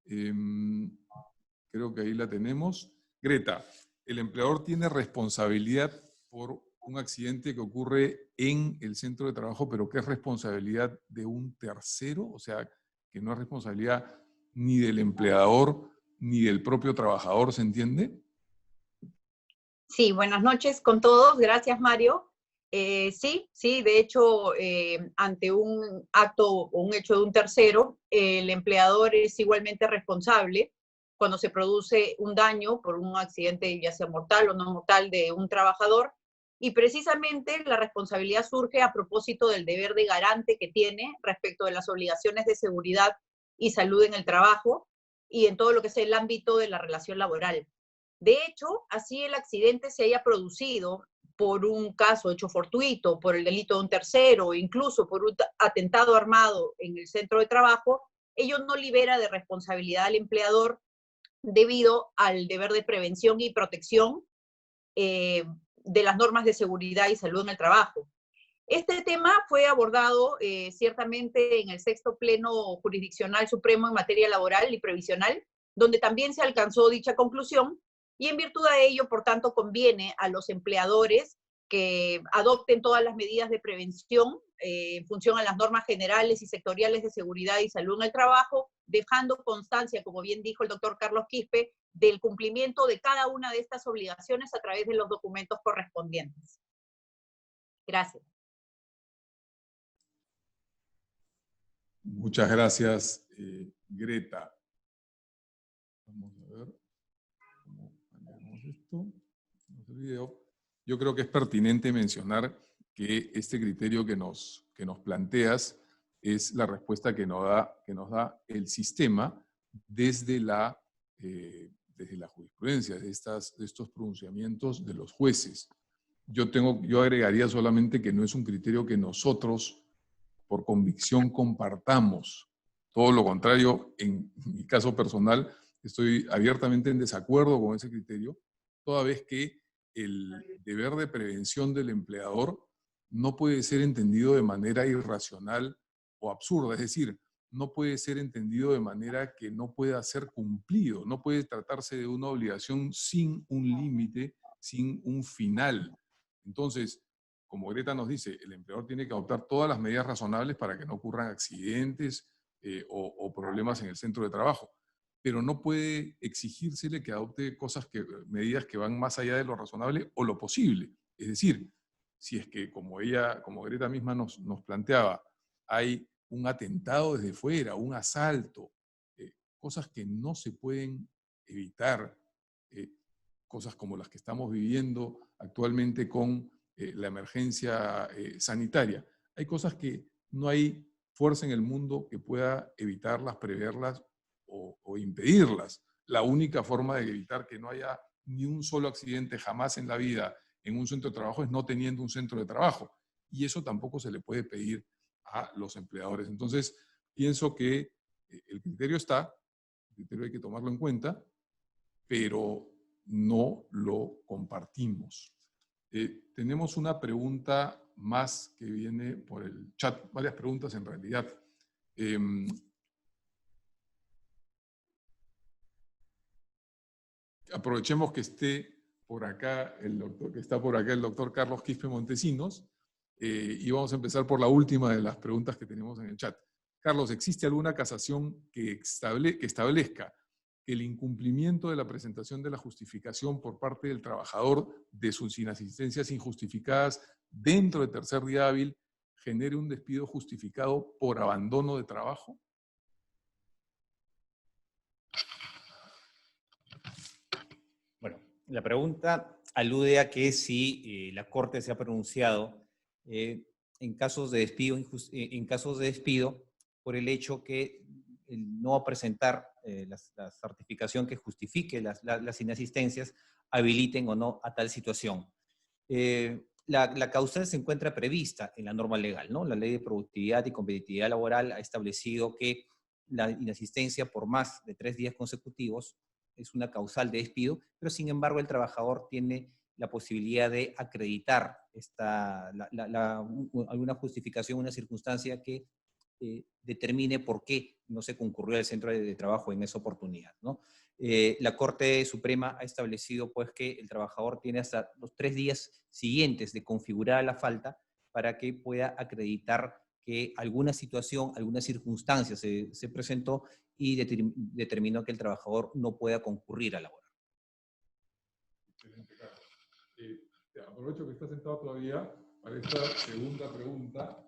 Speaker 1: Creo que ahí la tenemos. Greta, ¿el empleador tiene responsabilidad por un accidente que ocurre en el centro de trabajo, pero que es responsabilidad de un tercero? O sea, que no es responsabilidad ni del empleador ni del propio trabajador, ¿se entiende?
Speaker 7: Sí, buenas noches con todos. Gracias, Mario. Sí, de hecho, ante un acto o un hecho de un tercero, el empleador es igualmente responsable cuando se produce un daño por un accidente, ya sea mortal o no mortal, de un trabajador. Y precisamente la responsabilidad surge a propósito del deber de garante que tiene respecto de las obligaciones de seguridad y salud en el trabajo y en todo lo que es el ámbito de la relación laboral. De hecho, así el accidente se haya producido por un caso hecho fortuito, por el delito de un tercero, o incluso por un atentado armado en el centro de trabajo, ello no libera de responsabilidad al empleador debido al deber de prevención y protección de las normas de seguridad y salud en el trabajo. Este tema fue abordado ciertamente en el 6º Pleno Jurisdiccional Supremo en materia laboral y previsional, donde también se alcanzó dicha conclusión, y en virtud de ello, por tanto, conviene a los empleadores que adopten todas las medidas de prevención en función a las normas generales y sectoriales de seguridad y salud en el trabajo, dejando constancia, como bien dijo el doctor Carlos Quispe, del cumplimiento de cada una de estas obligaciones a través de los documentos correspondientes. Gracias.
Speaker 1: Muchas gracias, Greta. Vamos a ver cómo cambiamos esto. video, yo creo que es pertinente mencionar que este criterio que nos planteas es la respuesta que nos da el sistema desde la jurisprudencia, de estos pronunciamientos de los jueces. Yo agregaría solamente que no es un criterio que nosotros, por convicción, compartamos. Todo lo contrario, en mi caso personal, estoy abiertamente en desacuerdo con ese criterio, toda vez que el deber de prevención del empleador no puede ser entendido de manera irracional o absurda, es decir, no puede ser entendido de manera que no pueda ser cumplido, no puede tratarse de una obligación sin un límite, sin un final. Entonces, como Greta nos dice, el empleador tiene que adoptar todas las medidas razonables para que no ocurran accidentes o problemas en el centro de trabajo, pero no puede exigírsele que adopte medidas que van más allá de lo razonable o lo posible. Es decir, si es que, como Greta misma nos planteaba, hay un atentado desde fuera, un asalto, cosas que no se pueden evitar, cosas como las que estamos viviendo actualmente con la emergencia sanitaria. Hay cosas que no hay fuerza en el mundo que pueda evitarlas, preverlas o impedirlas. La única forma de evitar que no haya ni un solo accidente jamás en la vida en un centro de trabajo es no teniendo un centro de trabajo. Y eso tampoco se le puede pedir a los empleadores. Entonces, pienso que el criterio está, el criterio hay que tomarlo en cuenta, pero no lo compartimos. Tenemos una pregunta más que viene por el chat, varias preguntas en realidad. Aprovechemos que esté por acá el doctor Carlos Quispe Montesinos, y vamos a empezar por la última de las preguntas que tenemos en el chat. Carlos, ¿existe alguna casación que establezca que el incumplimiento de la presentación de la justificación por parte del trabajador de sus inasistencias injustificadas dentro del tercer día hábil genere un despido justificado por abandono de trabajo?
Speaker 4: Bueno, la pregunta alude a que si la Corte se ha pronunciado en casos de despido por el hecho que el no presentar la certificación que justifique las inasistencias habiliten o no a tal situación. La causal se encuentra prevista en la norma legal, ¿no? La Ley de Productividad y Competitividad Laboral ha establecido que la inasistencia por más de 3 días consecutivos es una causal de despido, pero sin embargo el trabajador tiene la posibilidad de acreditar alguna justificación, una circunstancia que determine por qué no se concurrió al centro de trabajo en esa oportunidad, ¿no? La Corte Suprema ha establecido pues, que el trabajador tiene hasta los 3 días siguientes de configurar la falta para que pueda acreditar que alguna situación, alguna circunstancia se presentó y determinó que el trabajador no pueda concurrir a laborar.
Speaker 1: Excelente, Carlos. Aprovecho que está sentado todavía para esta segunda pregunta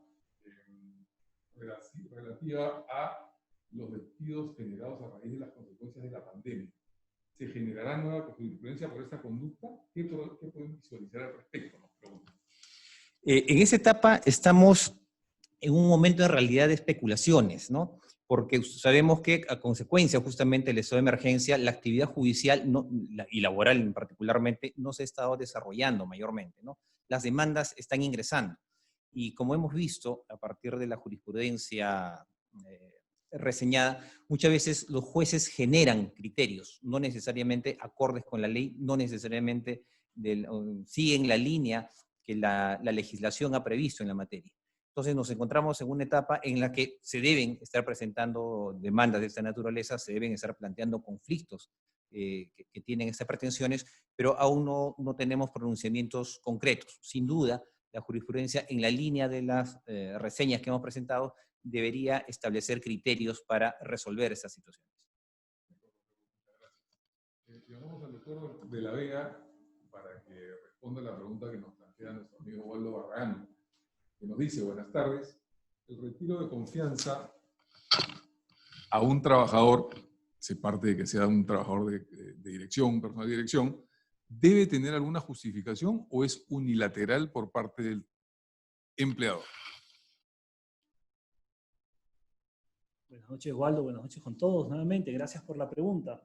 Speaker 1: relativa a los despidos generados a raíz de las consecuencias de la pandemia. ¿Se generará nueva jurisprudencia por esta conducta? ¿Qué pueden visualizar al respecto? Nos preguntan.
Speaker 4: En esa etapa estamos en un momento en realidad de especulaciones, ¿no? Porque sabemos que a consecuencia justamente del estado de emergencia, la actividad judicial y laboral particularmente no se ha estado desarrollando mayormente, ¿no? Las demandas están ingresando. Y como hemos visto, a partir de la jurisprudencia reseñada, muchas veces los jueces generan criterios, no necesariamente acordes con la ley, no necesariamente siguen la línea que la legislación ha previsto en la materia. Entonces nos encontramos en una etapa en la que se deben estar presentando demandas de esta naturaleza, se deben estar planteando conflictos que tienen estas pretensiones, pero aún no tenemos pronunciamientos concretos. Sin duda, la jurisprudencia, en la línea de las reseñas que hemos presentado, debería establecer criterios para resolver estas situaciones.
Speaker 1: Llamamos al doctor de la Vega para que responda la pregunta que nos plantea nuestro amigo Waldo Barragán, que nos dice: buenas tardes, el retiro de confianza a un trabajador, se parte de que sea un trabajador de dirección, un personal de dirección, ¿debe tener alguna justificación o es unilateral por parte del empleador?
Speaker 3: Buenas noches, Waldo. Buenas noches con todos. Nuevamente, gracias por la pregunta.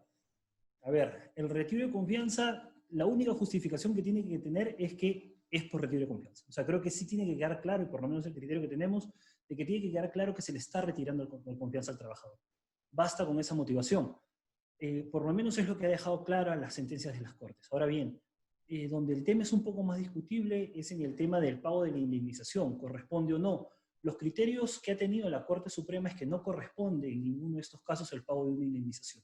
Speaker 3: A ver, el retiro de confianza, la única justificación que tiene que tener es que es por retiro de confianza. O sea, creo que sí tiene que quedar claro, y por lo menos el criterio que tenemos, de que tiene que quedar claro que se le está retirando el confianza al trabajador. Basta con esa motivación. Por lo menos es lo que ha dejado claras las sentencias de las Cortes. Ahora bien, donde el tema es un poco más discutible es en el tema del pago de la indemnización, corresponde o no. Los criterios que ha tenido la Corte Suprema es que no corresponde en ninguno de estos casos el pago de una indemnización.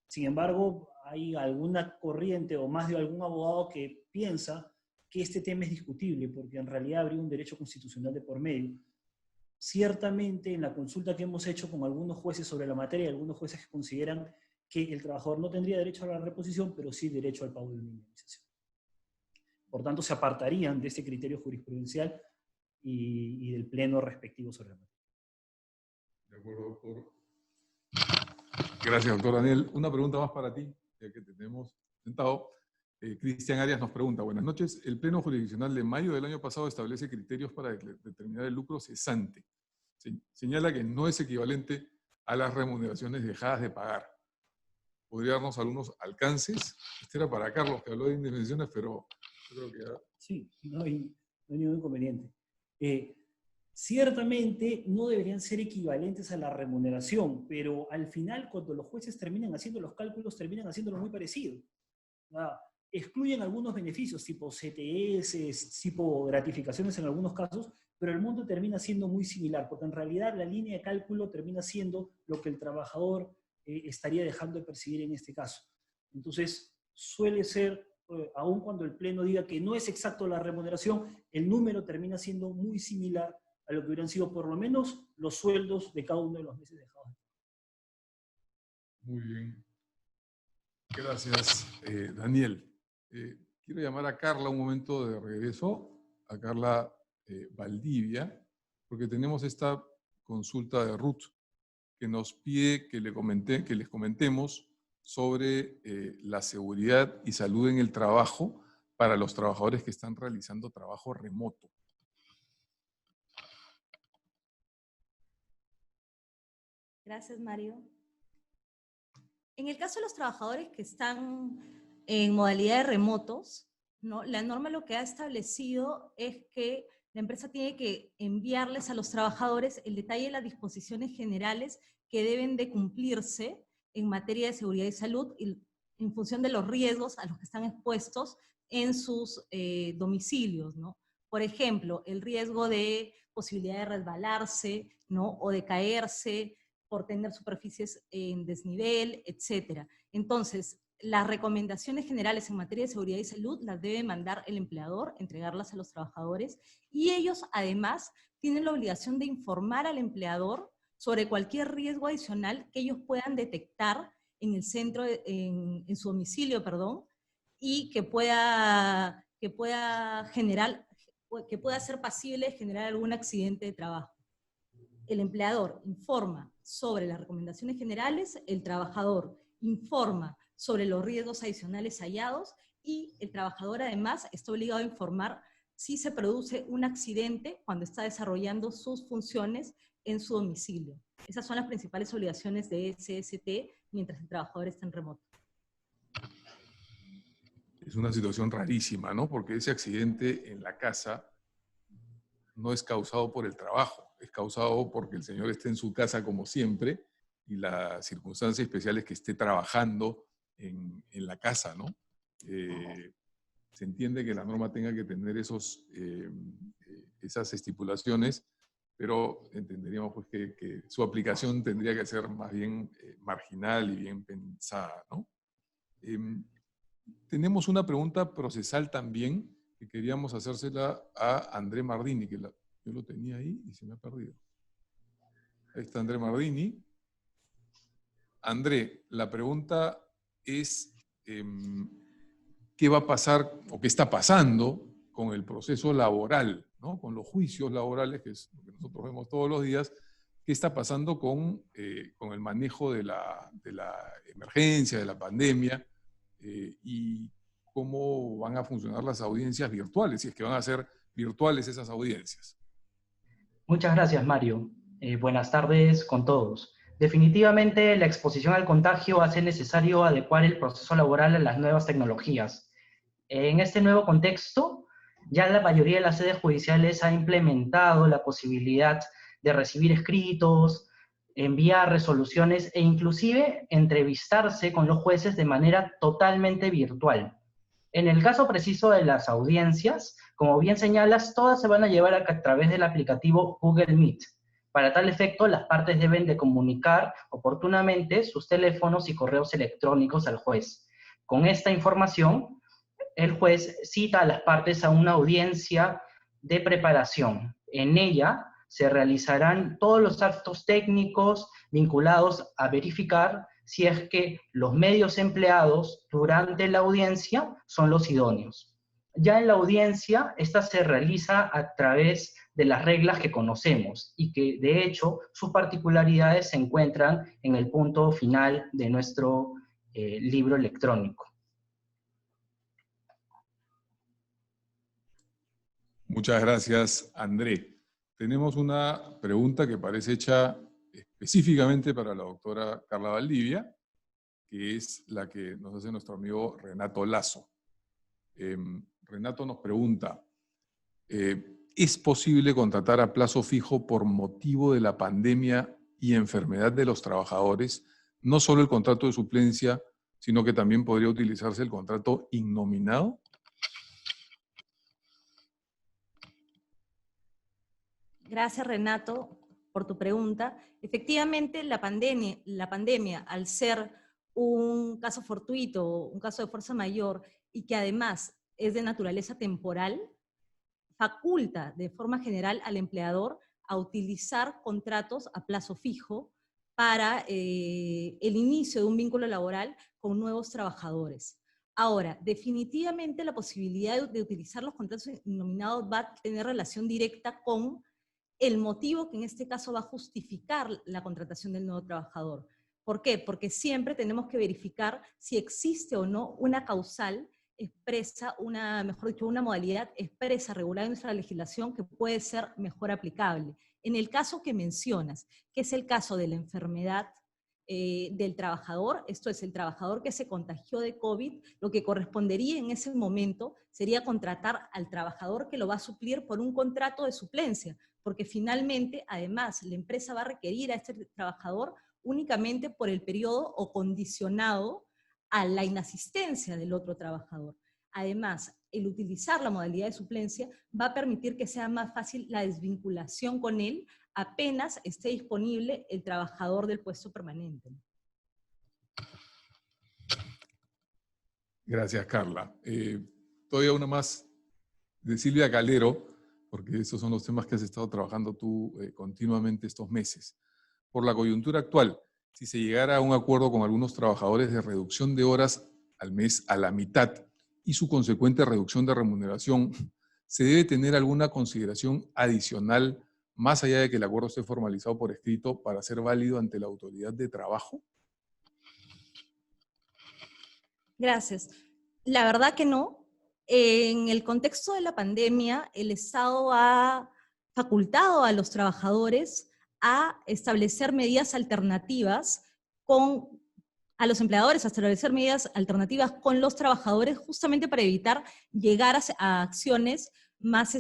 Speaker 3: Sin embargo, hay alguna corriente o más de algún abogado que piensa que este tema es discutible, porque en realidad habría un derecho constitucional de por medio. Ciertamente, en la consulta que hemos hecho con algunos jueces sobre la materia, algunos jueces que consideran que el trabajador no tendría derecho a la reposición, pero sí derecho al pago de una indemnización. Por tanto, se apartarían de ese criterio jurisprudencial y del pleno respectivo sobre la materia.
Speaker 1: De acuerdo, doctor. Gracias, doctor Daniel. Una pregunta más para ti, ya que te tenemos sentado. Cristian Arias nos pregunta, buenas noches. El Pleno Jurisdiccional de mayo del año pasado establece criterios para determinar el lucro cesante. Señala que no es equivalente a las remuneraciones dejadas de pagar. ¿Podría darnos algunos alcances? Este era para Carlos, que habló de indemnizaciones, pero yo creo que ya...
Speaker 3: Sí, no hay ningún inconveniente. Ciertamente no deberían ser equivalentes a la remuneración, pero al final, cuando los jueces terminan haciendo los cálculos, terminan haciéndolo muy parecido. Excluyen algunos beneficios, tipo CTS, tipo gratificaciones en algunos casos, pero el monto termina siendo muy similar, porque en realidad la línea de cálculo termina siendo lo que el trabajador estaría dejando de percibir en este caso. Entonces, suele ser, aun cuando el Pleno diga que no es exacto la remuneración, el número termina siendo muy similar a lo que hubieran sido por lo menos los sueldos de cada uno de los meses dejados.
Speaker 1: Muy bien. Gracias, Daniel. Quiero llamar a Carla un momento de regreso, a Carla Valdivia, porque tenemos esta consulta de Ruth que nos pide que les comentemos sobre la seguridad y salud en el trabajo para los trabajadores que están realizando trabajo remoto.
Speaker 2: Gracias, Mario. En el caso de los trabajadores que están en modalidad de remotos, ¿no? La norma lo que ha establecido es que la empresa tiene que enviarles a los trabajadores el detalle de las disposiciones generales que deben de cumplirse en materia de seguridad y salud en función de los riesgos a los que están expuestos en sus domicilios, ¿no? Por ejemplo, el riesgo de posibilidad de resbalarse, ¿no? O de caerse por tener superficies en desnivel, etc. Entonces, las recomendaciones generales en materia de seguridad y salud las debe mandar el empleador, entregarlas a los trabajadores, y ellos además tienen la obligación de informar al empleador sobre cualquier riesgo adicional que ellos puedan detectar en el centro, en su domicilio, perdón, y que pueda ser pasible de generar algún accidente de trabajo. El empleador informa sobre las recomendaciones generales, el trabajador informa sobre los riesgos adicionales hallados y el trabajador además está obligado a informar si se produce un accidente cuando está desarrollando sus funciones en su domicilio. Esas son las principales obligaciones de SST mientras el trabajador está en remoto.
Speaker 1: Es una situación rarísima, ¿no? Porque ese accidente en la casa no es causado por el trabajo, es causado porque el señor esté en su casa como siempre y las circunstancias especiales que esté trabajando en la casa, ¿no? Se entiende que la norma tenga que tener esas estipulaciones, pero entenderíamos pues que su aplicación tendría que ser más bien marginal y bien pensada, ¿no? Tenemos una pregunta procesal también que queríamos hacérsela a André Mardini, que yo lo tenía ahí y se me ha perdido. Ahí está André Mardini. André, la pregunta es ¿qué va a pasar o qué está pasando con el proceso laboral, ¿no? Con los juicios laborales, que es lo que nosotros vemos todos los días? ¿Qué está pasando con el manejo de la emergencia, de la pandemia? Y cómo van a funcionar las audiencias virtuales, si es que van a ser virtuales esas audiencias.
Speaker 8: Muchas gracias, Mario. Buenas tardes con todos. Definitivamente, la exposición al contagio hace necesario adecuar el proceso laboral a las nuevas tecnologías. En este nuevo contexto, ya la mayoría de las sedes judiciales ha implementado la posibilidad de recibir escritos, enviar resoluciones e inclusive entrevistarse con los jueces de manera totalmente virtual. En el caso preciso de las audiencias, como bien señalas, todas se van a llevar a través del aplicativo Google Meet. Para tal efecto, las partes deben de comunicar oportunamente sus teléfonos y correos electrónicos al juez. Con esta información, el juez cita a las partes a una audiencia de preparación. En ella se realizarán todos los actos técnicos vinculados a verificar si es que los medios empleados durante la audiencia son los idóneos. Ya en la audiencia, esta se realiza a través de las reglas que conocemos y que, de hecho, sus particularidades se encuentran en el punto final de nuestro libro electrónico.
Speaker 1: Muchas gracias, André. Tenemos una pregunta que parece hecha específicamente para la doctora Carla Valdivia, que es la que nos hace nuestro amigo Renato Lazo. Renato nos pregunta, ¿es posible contratar a plazo fijo por motivo de la pandemia y enfermedad de los trabajadores? No solo el contrato de suplencia, sino que también podría utilizarse el contrato innominado.
Speaker 2: Gracias, Renato, por tu pregunta. Efectivamente, la pandemia, al ser un caso fortuito, un caso de fuerza mayor, y que además es de naturaleza temporal, faculta de forma general al empleador a utilizar contratos a plazo fijo para el inicio de un vínculo laboral con nuevos trabajadores. Ahora, definitivamente la posibilidad de utilizar los contratos innominados va a tener relación directa con el motivo que en este caso va a justificar la contratación del nuevo trabajador. ¿Por qué? Porque siempre tenemos que verificar si existe o no una causal expresa, mejor dicho, una modalidad expresa regulada en nuestra legislación que puede ser mejor aplicable. En el caso que mencionas, que es el caso de la enfermedad del trabajador, esto es, el trabajador que se contagió de COVID, lo que correspondería en ese momento sería contratar al trabajador que lo va a suplir por un contrato de suplencia, porque finalmente, además, la empresa va a requerir a este trabajador únicamente por el periodo o condicionado a la inasistencia del otro trabajador. Además, el utilizar la modalidad de suplencia va a permitir que sea más fácil la desvinculación con él apenas esté disponible el trabajador del puesto permanente.
Speaker 1: Gracias, Carla. Todavía una más de Silvia Calero, porque esos son los temas que has estado trabajando tú continuamente estos meses. Por la coyuntura actual, si se llegara a un acuerdo con algunos trabajadores de reducción de horas al mes a la mitad y su consecuente reducción de remuneración, ¿se debe tener alguna consideración adicional más allá de que el acuerdo esté formalizado por escrito para ser válido ante la autoridad de trabajo?
Speaker 2: Gracias. La verdad que no. En el contexto de la pandemia, el Estado ha facultado a los trabajadores a establecer medidas alternativas a los empleadores, a establecer medidas alternativas con los trabajadores justamente para evitar llegar a acciones más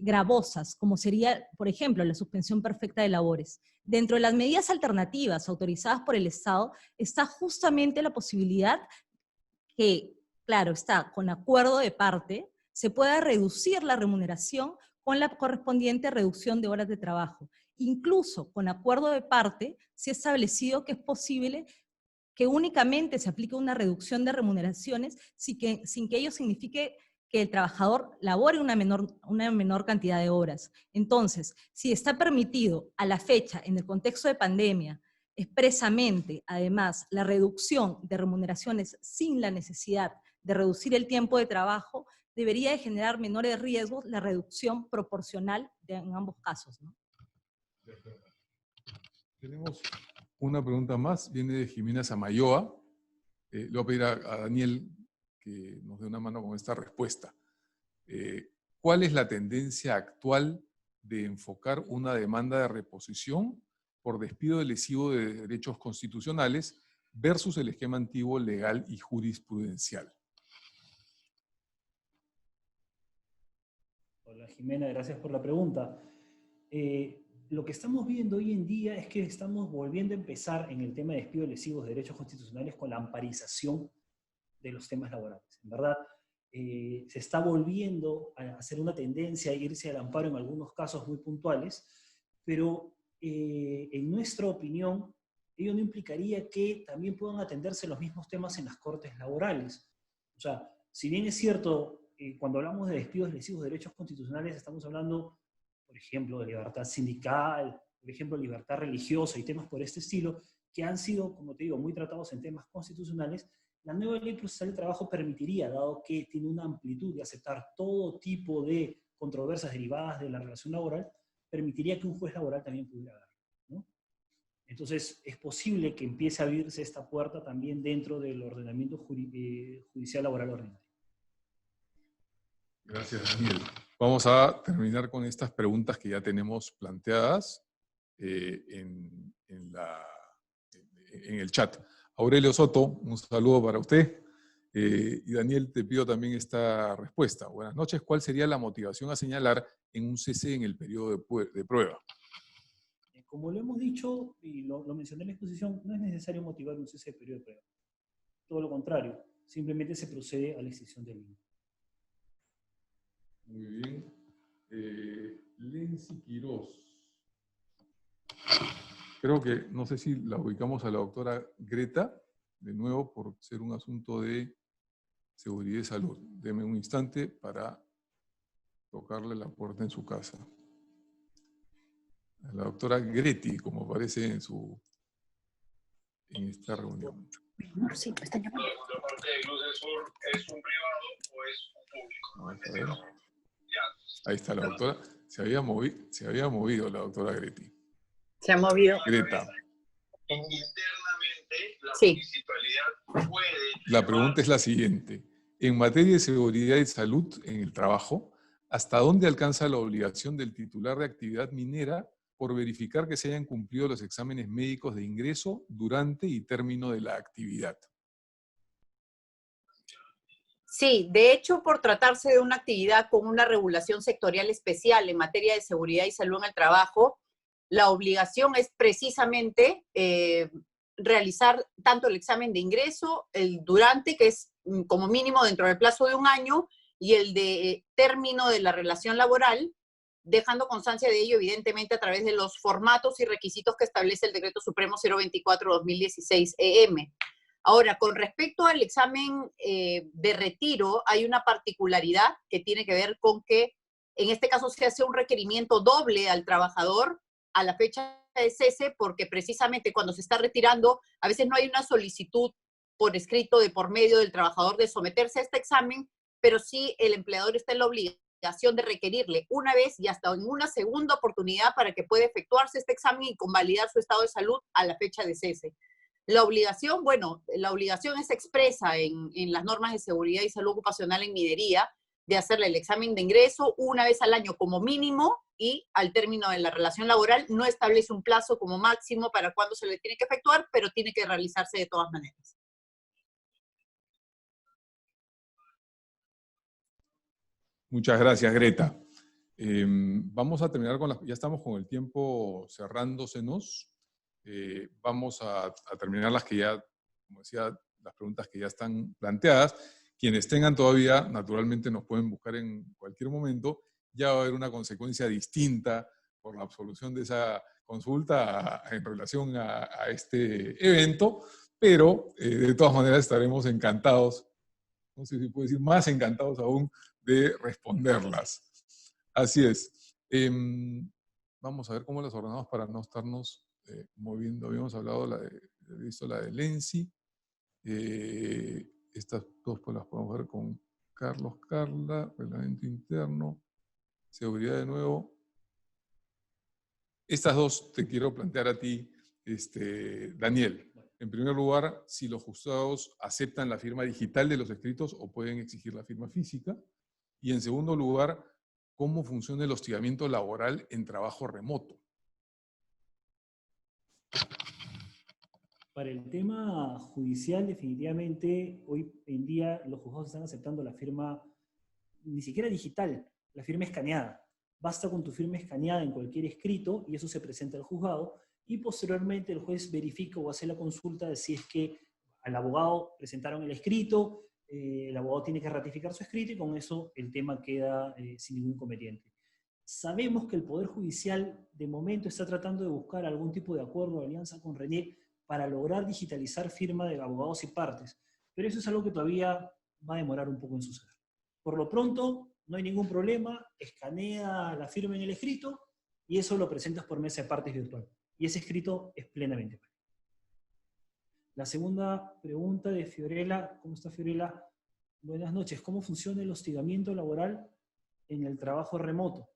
Speaker 2: gravosas, como sería, por ejemplo, la suspensión perfecta de labores. Dentro de las medidas alternativas autorizadas por el Estado está justamente la posibilidad que, claro, está con acuerdo de parte, se pueda reducir la remuneración con la correspondiente reducción de horas de trabajo. Incluso con acuerdo de parte se ha establecido que es posible que únicamente se aplique una reducción de remuneraciones sin que ello signifique que el trabajador labore una menor cantidad de horas. Entonces, si está permitido a la fecha, en el contexto de pandemia, expresamente, además, la reducción de remuneraciones sin la necesidad de reducir el tiempo de trabajo, debería de generar menores riesgos la reducción proporcional en ambos casos, ¿no?
Speaker 1: Tenemos una pregunta más, viene de Jimena Samayoa. Le voy a pedir a Daniel que nos dé una mano con esta respuesta. ¿Cuál es la tendencia actual de enfocar una demanda de reposición por despido lesivo de derechos constitucionales versus el esquema antiguo legal y jurisprudencial?
Speaker 3: Hola Jimena, gracias por la pregunta. Lo que estamos viendo hoy en día es que estamos volviendo a empezar en el tema de despidos lesivos de derechos constitucionales con la amparización de los temas laborales. En verdad, se está volviendo a hacer una tendencia a irse al amparo en algunos casos muy puntuales, pero en nuestra opinión, ello no implicaría que también puedan atenderse los mismos temas en las cortes laborales. O sea, si bien es cierto, cuando hablamos de despidos lesivos de derechos constitucionales, estamos hablando, por ejemplo, de libertad sindical, por ejemplo, libertad religiosa y temas por este estilo, que han sido, como te digo, muy tratados en temas constitucionales. La nueva ley procesal de trabajo permitiría, dado que tiene una amplitud de aceptar todo tipo de controversias derivadas de la relación laboral, permitiría que un juez laboral también pudiera dar, ¿no? Entonces, es posible que empiece a abrirse esta puerta también dentro del ordenamiento judicial laboral ordinario.
Speaker 1: Gracias, Daniel. Vamos a terminar con estas preguntas que ya tenemos planteadas en el chat. Aurelio Soto, un saludo para usted. Y Daniel, te pido también esta respuesta. Buenas noches. ¿Cuál sería la motivación a señalar en un cese en el periodo de prueba?
Speaker 3: Como lo hemos dicho, y lo mencioné en la exposición, no es necesario motivar un cese de periodo de prueba. Todo lo contrario, simplemente se procede a la extinción del mismo.
Speaker 1: Muy bien. Lency Quiroz. Creo que, no sé si la ubicamos a la doctora Greta, de nuevo, por ser un asunto de seguridad y salud. Deme un instante para tocarle la puerta en su casa. A la doctora Greti, como aparece en esta reunión.
Speaker 7: Sí, me están llamando.
Speaker 9: ¿Es un privado o es un público?
Speaker 1: Vamos a ver. Ahí está la doctora. Se había movido la doctora Greti.
Speaker 7: Se ha movido.
Speaker 1: Greta.
Speaker 9: Internamente, la
Speaker 7: Sí.
Speaker 9: municipalidad puede...
Speaker 1: La pregunta es la siguiente. En materia de seguridad y salud en el trabajo, ¿hasta dónde alcanza la obligación del titular de actividad minera por verificar que se hayan cumplido los exámenes médicos de ingreso, durante y término de la actividad?
Speaker 7: Sí, de hecho, por tratarse de una actividad con una regulación sectorial especial en materia de seguridad y salud en el trabajo, la obligación es precisamente realizar tanto el examen de ingreso, el durante, que es como mínimo dentro del plazo de un año, y el de término de la relación laboral, dejando constancia de ello, evidentemente, a través de los formatos y requisitos que establece el Decreto Supremo 024/2016-EM. Ahora, con respecto al examen de retiro, hay una particularidad que tiene que ver con que en este caso se hace un requerimiento doble al trabajador a la fecha de cese, porque precisamente cuando se está retirando, a veces no hay una solicitud por escrito de por medio del trabajador de someterse a este examen, pero sí el empleador está en la obligación de requerirle una vez y hasta en una segunda oportunidad para que pueda efectuarse este examen y convalidar su estado de salud a la fecha de cese. La obligación, bueno, la obligación es expresa en las normas de seguridad y salud ocupacional en minería, de hacerle el examen de ingreso una vez al año como mínimo, y al término de la relación laboral no establece un plazo como máximo para cuándo se le tiene que efectuar, pero tiene que realizarse de todas maneras.
Speaker 1: Muchas gracias, Greta. Vamos a terminar con ya estamos con el tiempo cerrándosenos. Vamos a terminar las que ya, como decía, las preguntas que ya están planteadas. Quienes tengan todavía, naturalmente nos pueden buscar en cualquier momento. Ya va a haber una consecuencia distinta por la absolución de esa consulta en relación a este evento, pero de todas maneras estaremos encantados, no sé si puedo decir más encantados aún, de responderlas. Así es. Vamos a ver cómo las ordenamos para no estarnos moviendo. Habíamos hablado, visto la de Lency. Estas dos pues las podemos ver con Carla, reglamento interno, seguridad de nuevo. Estas dos te quiero plantear a ti, Daniel. En primer lugar, si los juzgados aceptan la firma digital de los escritos o pueden exigir la firma física. Y en segundo lugar, cómo funciona el hostigamiento laboral en trabajo remoto.
Speaker 3: Para el tema judicial, definitivamente, hoy en día los juzgados están aceptando la firma, ni siquiera digital, la firma escaneada. Basta con tu firma escaneada en cualquier escrito y eso se presenta al juzgado y posteriormente el juez verifica o hace la consulta de si es que al abogado presentaron el escrito, el abogado tiene que ratificar su escrito y con eso el tema queda sin ningún inconveniente. Sabemos que el Poder Judicial de momento está tratando de buscar algún tipo de acuerdo o alianza con RENIEC para lograr digitalizar firma de abogados y partes, pero eso es algo que todavía va a demorar un poco en suceder. Por lo pronto, no hay ningún problema, escanea la firma en el escrito y eso lo presentas por mesa de partes virtual. Y ese escrito es plenamente válido. La segunda pregunta de Fiorella, ¿cómo está Fiorella? Buenas noches, ¿cómo funciona el hostigamiento laboral en el trabajo remoto?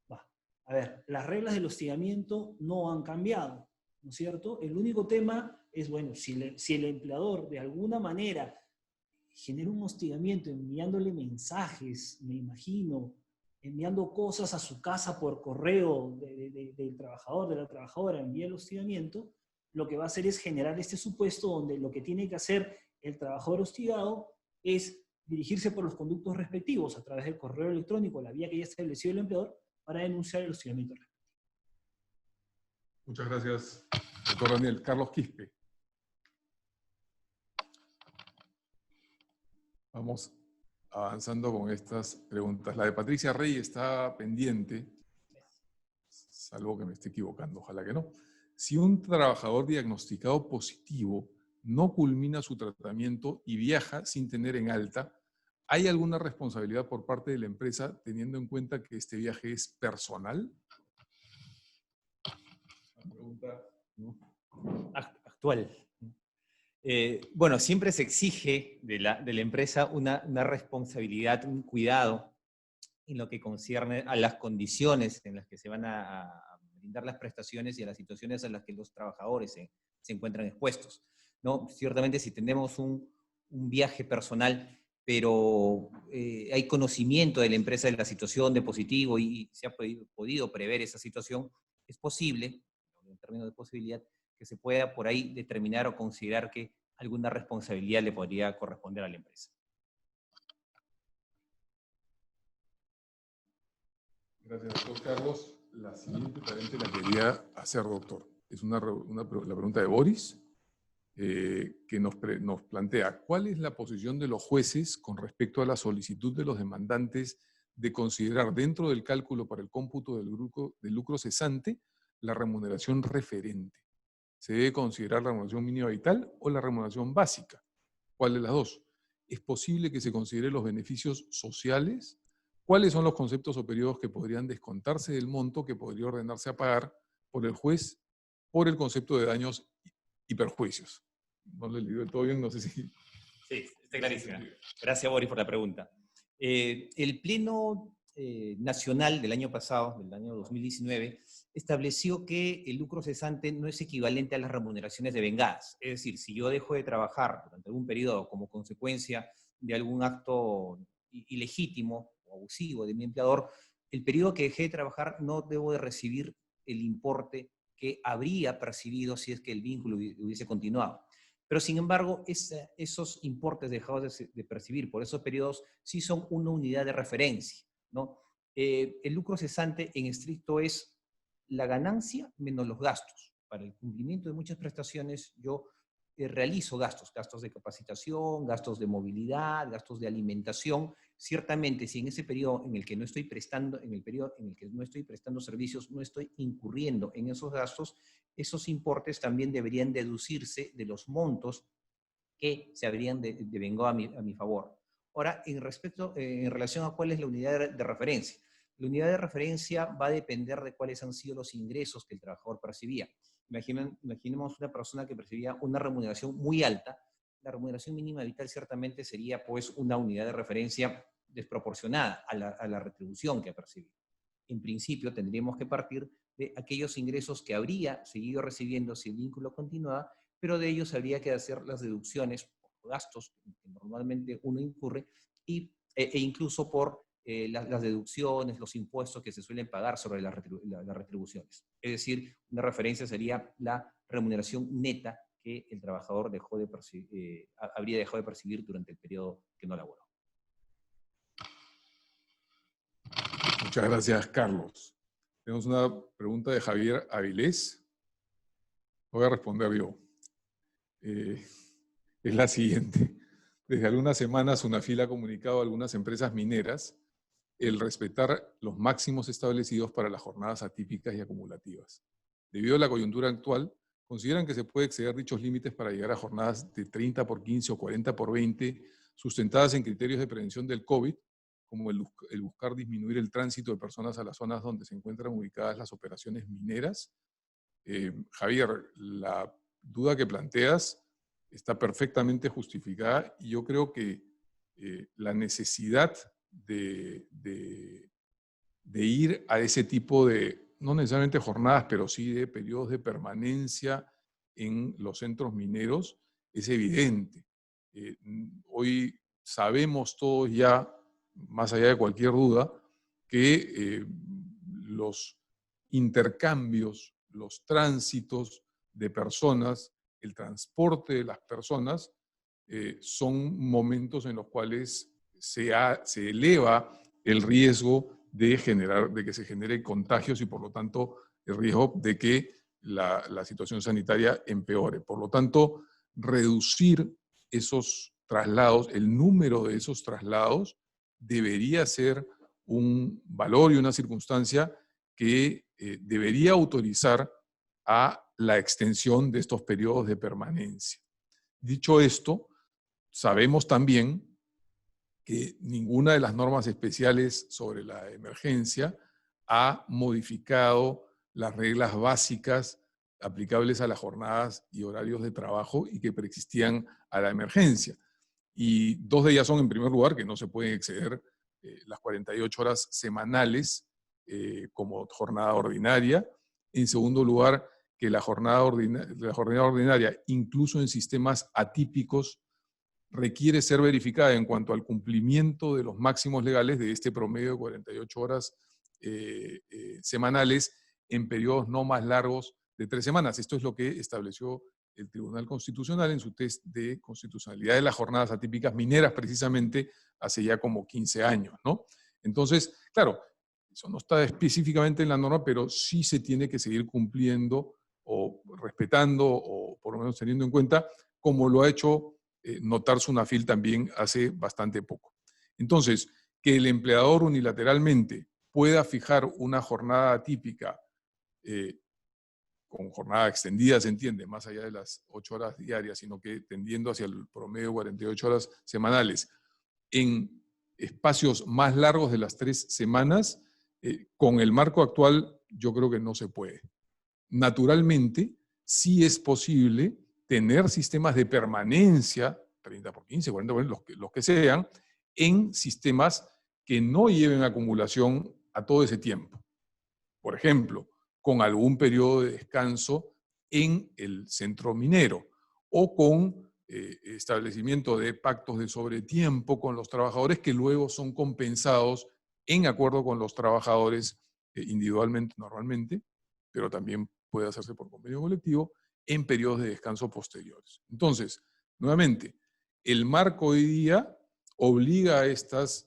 Speaker 3: A ver, las reglas del hostigamiento no han cambiado, ¿no es cierto? El único tema es, bueno, si el empleador de alguna manera genera un hostigamiento enviándole mensajes, me imagino, enviando cosas a su casa por correo del trabajador, de la trabajadora, envía el hostigamiento, lo que va a hacer es generar este supuesto donde lo que tiene que hacer el trabajador hostigado es dirigirse por los conductos respectivos a través del correo electrónico, la vía que ya estableció el empleador, para denunciar el hostigamiento.
Speaker 1: Muchas gracias, doctor Daniel. Carlos Quispe. Vamos avanzando con estas preguntas. La de Patricia Rey está pendiente, salvo que me esté equivocando, ojalá que no. Si un trabajador diagnosticado positivo no culmina su tratamiento y viaja sin tener en alta, ¿hay alguna responsabilidad por parte de la empresa teniendo en cuenta que este viaje es personal? Una pregunta, ¿no?
Speaker 4: Actual. Bueno, siempre se exige de la empresa una responsabilidad, un cuidado en lo que concierne a las condiciones en las que se van a brindar las prestaciones y a las situaciones en las que los trabajadores se encuentran expuestos, ¿no? Ciertamente si tenemos un viaje personal, pero hay conocimiento de la empresa de la situación de positivo y se ha podido prever esa situación, es posible, en términos de posibilidad, que se pueda por ahí determinar o considerar que alguna responsabilidad le podría corresponder a la empresa.
Speaker 1: Gracias, doctor Carlos. La siguiente también te la quería hacer, doctor. Es la pregunta de Boris, que nos plantea, ¿cuál es la posición de los jueces con respecto a la solicitud de los demandantes de considerar dentro del cálculo para el cómputo del lucro cesante la remuneración referente? ¿Se debe considerar la remuneración mínima vital o la remuneración básica? ¿Cuál de las dos? ¿Es posible que se considere los beneficios sociales? ¿Cuáles son los conceptos o periodos que podrían descontarse del monto que podría ordenarse a pagar por el juez por el concepto de daños y perjuicios? No le digo todo bien, no sé si...
Speaker 4: Sí, está clarísimo. Gracias, Boris, por la pregunta. El Pleno Nacional del año pasado, del año 2019, estableció que el lucro cesante no es equivalente a las remuneraciones devengadas. Es decir, si yo dejo de trabajar durante algún periodo como consecuencia de algún acto ilegítimo o abusivo de mi empleador, el periodo que dejé de trabajar no debo de recibir el importe que habría percibido si es que el vínculo hubiese continuado. Pero sin embargo, esos importes dejados de percibir por esos periodos sí son una unidad de referencia, ¿no? El lucro cesante en estricto es la ganancia menos los gastos. Para el cumplimiento de muchas prestaciones yo realizo gastos de capacitación, gastos de movilidad, gastos de alimentación. Ciertamente, si en ese periodo en el que no estoy prestando, en el periodo en el que no estoy prestando servicios, no estoy incurriendo en esos gastos, esos importes también deberían deducirse de los montos que se habrían devengado a mi favor. Ahora, en relación a cuál es la unidad de referencia. La unidad de referencia va a depender de cuáles han sido los ingresos que el trabajador percibía. Imaginemos una persona que percibía una remuneración muy alta. La remuneración mínima vital ciertamente sería pues una unidad de referencia desproporcionada a la retribución que ha percibido. En principio tendríamos que partir de aquellos ingresos que habría seguido recibiendo si el vínculo continuaba
Speaker 10: pero de ellos habría que hacer las deducciones por gastos que normalmente uno incurre e incluso por las deducciones, los impuestos que se suelen pagar sobre las retribuciones. Es decir, una referencia sería la remuneración neta que el trabajador habría dejado de percibir durante el periodo que no laboró.
Speaker 1: Muchas gracias, Carlos. Tenemos una pregunta de Javier Avilés. Voy a responder yo. Es la siguiente. Desde algunas semanas, UNAFIL ha comunicado a algunas empresas mineras el respetar los máximos establecidos para las jornadas atípicas y acumulativas. Debido a la coyuntura actual, consideran que se puede exceder dichos límites para llegar a jornadas de 30 por 15 o 40 por 20, sustentadas en criterios de prevención del COVID, como el buscar disminuir el tránsito de personas a las zonas donde se encuentran ubicadas las operaciones mineras. Javier, la duda que planteas está perfectamente justificada y yo creo que la necesidad de ir a ese tipo de, no necesariamente jornadas, pero sí de periodos de permanencia en los centros mineros, es evidente. Hoy sabemos todos ya, más allá de cualquier duda, que los intercambios, los tránsitos de personas, el transporte de las personas, son momentos en los cuales se eleva el riesgo de que se genere contagios y por lo tanto el riesgo de que la situación sanitaria empeore. Por lo tanto, reducir esos traslados, el número de esos traslados, debería ser un valor y una circunstancia que debería autorizar a la extensión de estos periodos de permanencia. Dicho esto, sabemos también que ninguna de las normas especiales sobre la emergencia ha modificado las reglas básicas aplicables a las jornadas y horarios de trabajo y que preexistían a la emergencia. Y dos de ellas son, en primer lugar, que no se pueden exceder las 48 horas semanales como jornada ordinaria. En segundo lugar, que la jornada ordinaria, incluso en sistemas atípicos, requiere ser verificada en cuanto al cumplimiento de los máximos legales de este promedio de 48 horas semanales en periodos no más largos de 3 semanas. Esto es lo que estableció el Tribunal Constitucional en su test de constitucionalidad de las jornadas atípicas mineras, precisamente hace ya como 15 años, ¿no? Entonces, claro, eso no está específicamente en la norma, pero sí se tiene que seguir cumpliendo o respetando o por lo menos teniendo en cuenta, como lo ha hecho notar SUNAFIL también hace bastante poco. Entonces, que el empleador unilateralmente pueda fijar una jornada atípica con jornada extendida, se entiende, más allá de las 8 horas diarias, sino que tendiendo hacia el promedio de 48 horas semanales, en espacios más largos de las 3 semanas, con el marco actual yo creo que no se puede. Naturalmente, sí es posible tener sistemas de permanencia, 30 por 15, 40 por 20, los que sean, en sistemas que no lleven acumulación a todo ese tiempo. Por ejemplo, con algún periodo de descanso en el centro minero o con establecimiento de pactos de sobretiempo con los trabajadores que luego son compensados en acuerdo con los trabajadores individualmente, normalmente, pero también puede hacerse por convenio colectivo en periodos de descanso posteriores. Entonces, nuevamente, el marco hoy día obliga a estas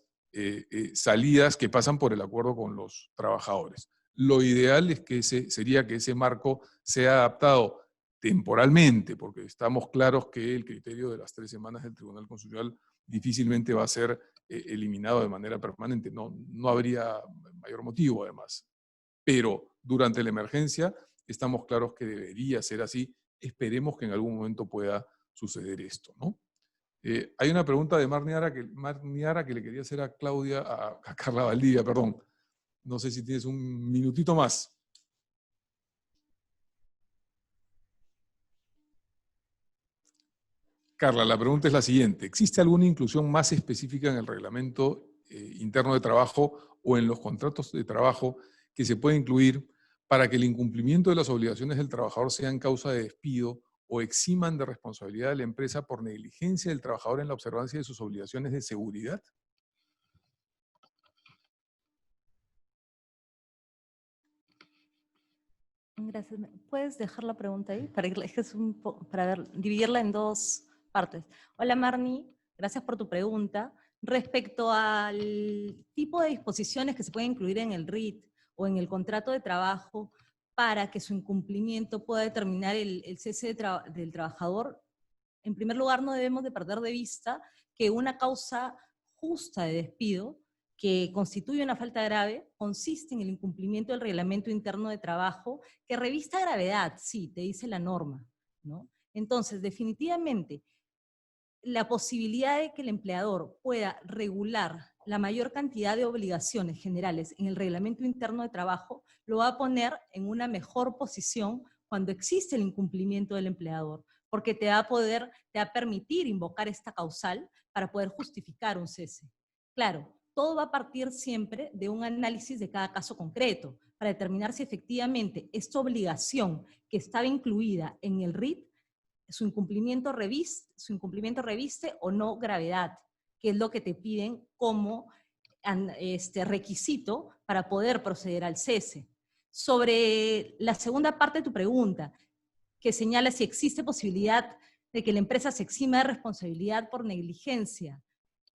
Speaker 1: salidas que pasan por el acuerdo con los trabajadores. Lo ideal es que sería que ese marco sea adaptado temporalmente, porque estamos claros que el criterio de las 3 semanas del Tribunal Constitucional difícilmente va a ser eliminado de manera permanente. No habría mayor motivo, además. Pero durante la emergencia estamos claros que debería ser así. Esperemos que en algún momento pueda suceder esto, ¿no? Hay una pregunta de Mar Niara que le quería hacer a Carla Valdivia, perdón. No sé si tienes un minutito más. Carla, la pregunta es la siguiente. ¿Existe alguna inclusión más específica en el reglamento interno de trabajo o en los contratos de trabajo que se puede incluir para que el incumplimiento de las obligaciones del trabajador sea en causa de despido o eximan de responsabilidad a la empresa por negligencia del trabajador en la observancia de sus obligaciones de seguridad?
Speaker 2: Gracias. ¿Puedes dejar la pregunta ahí? Para dividirla en dos partes. Hola Marni, gracias por tu pregunta. Respecto al tipo de disposiciones que se pueden incluir en el RIT o en el contrato de trabajo para que su incumplimiento pueda determinar el cese del trabajador, en primer lugar no debemos de perder de vista que una causa justa de despido que constituye una falta grave, consiste en el incumplimiento del reglamento interno de trabajo que revista gravedad, sí, te dice la norma, ¿no? Entonces, definitivamente, la posibilidad de que el empleador pueda regular la mayor cantidad de obligaciones generales en el reglamento interno de trabajo lo va a poner en una mejor posición cuando existe el incumplimiento del empleador, porque te va a permitir invocar esta causal para poder justificar un cese. Claro, todo va a partir siempre de un análisis de cada caso concreto, para determinar si efectivamente esta obligación que estaba incluida en el RIT, su incumplimiento reviste o no gravedad, que es lo que te piden como requisito para poder proceder al cese. Sobre la segunda parte de tu pregunta, que señala si existe posibilidad de que la empresa se exima de responsabilidad por negligencia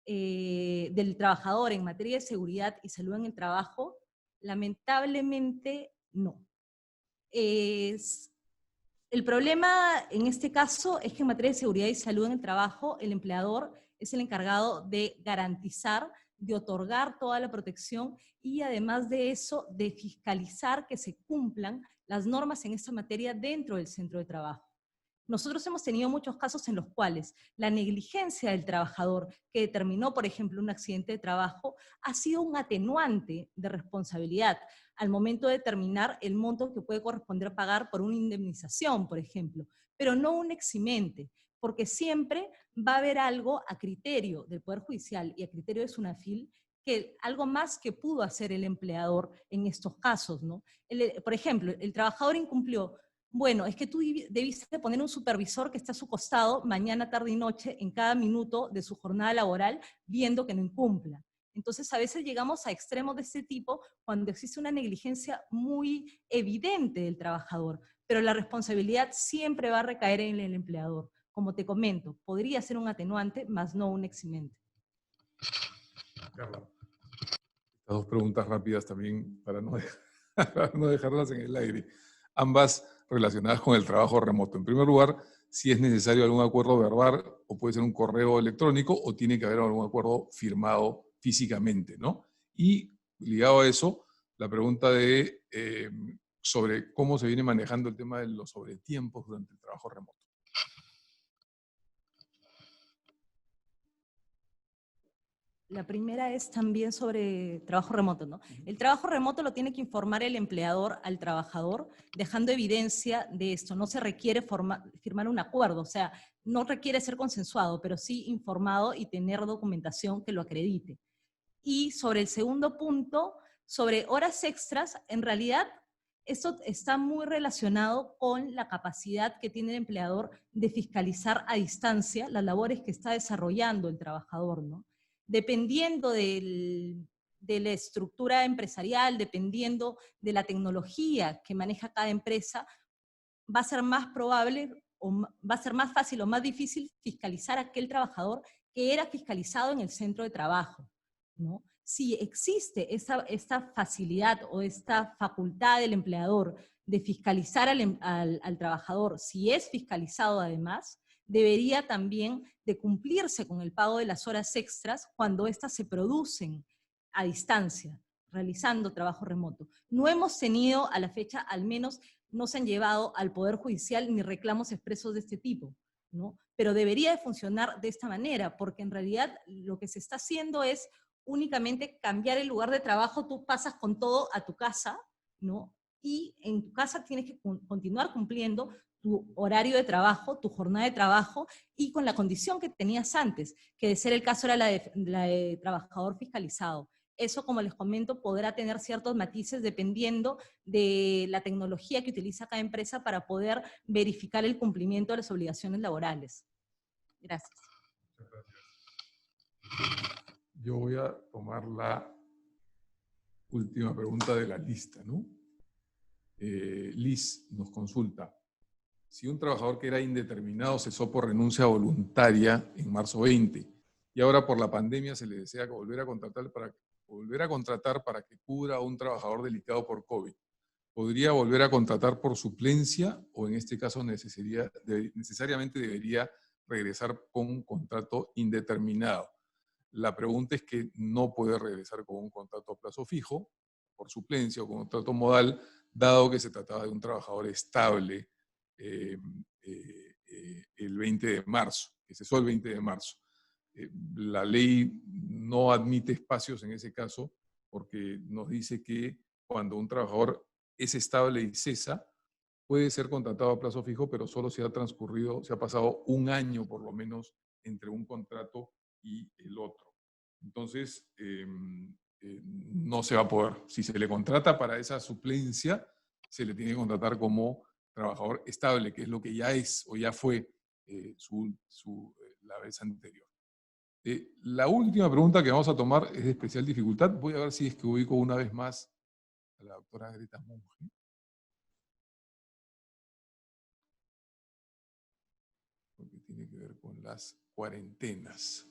Speaker 2: del trabajador en materia de seguridad y salud en el trabajo, lamentablemente no. El problema en este caso es que en materia de seguridad y salud en el trabajo, el empleador es el encargado de garantizar, de otorgar toda la protección y además de eso, de fiscalizar que se cumplan las normas en esta materia dentro del centro de trabajo. Nosotros hemos tenido muchos casos en los cuales la negligencia del trabajador que determinó, por ejemplo, un accidente de trabajo, ha sido un atenuante de responsabilidad al momento de determinar el monto que puede corresponder pagar por una indemnización, por ejemplo, pero no un eximente, porque siempre va a haber algo a criterio del Poder Judicial y a criterio de SUNAFIL, que algo más que pudo hacer el empleador en estos casos, ¿no? Por ejemplo, el trabajador incumplió. Bueno, es que tú debiste poner un supervisor que está a su costado mañana, tarde y noche en cada minuto de su jornada laboral viendo que no incumpla. Entonces a veces llegamos a extremos de este tipo cuando existe una negligencia muy evidente del trabajador, pero la responsabilidad siempre va a recaer en el empleador. Como te comento, podría ser un atenuante, más no un eximente.
Speaker 1: Carla, estas dos preguntas rápidas también para no dejarlas en el aire. Ambas relacionadas con el trabajo remoto. En primer lugar, si es necesario algún acuerdo verbal, o puede ser un correo electrónico, o tiene que haber algún acuerdo firmado físicamente, ¿no? Y ligado a eso, la pregunta sobre cómo se viene manejando el tema de los sobretiempos durante el trabajo remoto.
Speaker 2: La primera es también sobre trabajo remoto, ¿no? El trabajo remoto lo tiene que informar el empleador al trabajador, dejando evidencia de esto. No se requiere firmar un acuerdo, o sea, no requiere ser consensuado, pero sí informado y tener documentación que lo acredite. Y sobre el segundo punto, sobre horas extras, en realidad esto está muy relacionado con la capacidad que tiene el empleador de fiscalizar a distancia las labores que está desarrollando el trabajador, ¿no? Dependiendo de la estructura empresarial, dependiendo de la tecnología que maneja cada empresa, va a ser más probable, o va a ser más fácil o más difícil fiscalizar a aquel trabajador que era fiscalizado en el centro de trabajo, ¿no? Si existe esta facilidad o esta facultad del empleador de fiscalizar al trabajador, si es fiscalizado además, debería también de cumplirse con el pago de las horas extras cuando éstas se producen a distancia, realizando trabajo remoto. No hemos tenido a la fecha, al menos no se han llevado al Poder Judicial ni reclamos expresos de este tipo, ¿no? Pero debería de funcionar de esta manera, porque en realidad lo que se está haciendo es únicamente cambiar el lugar de trabajo, tú pasas con todo a tu casa, ¿no? Y en tu casa tienes que continuar cumpliendo tu horario de trabajo, tu jornada de trabajo, y con la condición que tenías antes, que de ser el caso era la de trabajador fiscalizado. Eso, como les comento, podrá tener ciertos matices dependiendo de la tecnología que utiliza cada empresa para poder verificar el cumplimiento de las obligaciones laborales. Gracias.
Speaker 1: Muchas gracias. Yo voy a tomar la última pregunta de la lista, ¿no? Liz nos consulta. Si un trabajador que era indeterminado cesó por renuncia voluntaria en marzo 20 y ahora por la pandemia se le desea volver a contratar para que cubra a un trabajador delicado por COVID, ¿podría volver a contratar por suplencia o en este caso necesariamente debería regresar con un contrato indeterminado? La pregunta es que no puede regresar con un contrato a plazo fijo, por suplencia o con un contrato modal, dado que se trataba de un trabajador estable el 20 de marzo, que cesó el 20 de marzo. La ley no admite espacios en ese caso porque nos dice que cuando un trabajador es estable y cesa, puede ser contratado a plazo fijo, pero solo se ha pasado un año por lo menos entre un contrato y el otro. Entonces, no se va a poder. Si se le contrata para esa suplencia, se le tiene que contratar como trabajador estable, que es lo que ya es o ya fue la vez anterior. La última pregunta que vamos a tomar es de especial dificultad. Voy a ver si es que ubico una vez más a la doctora Greta Monge. Porque tiene que ver con las cuarentenas.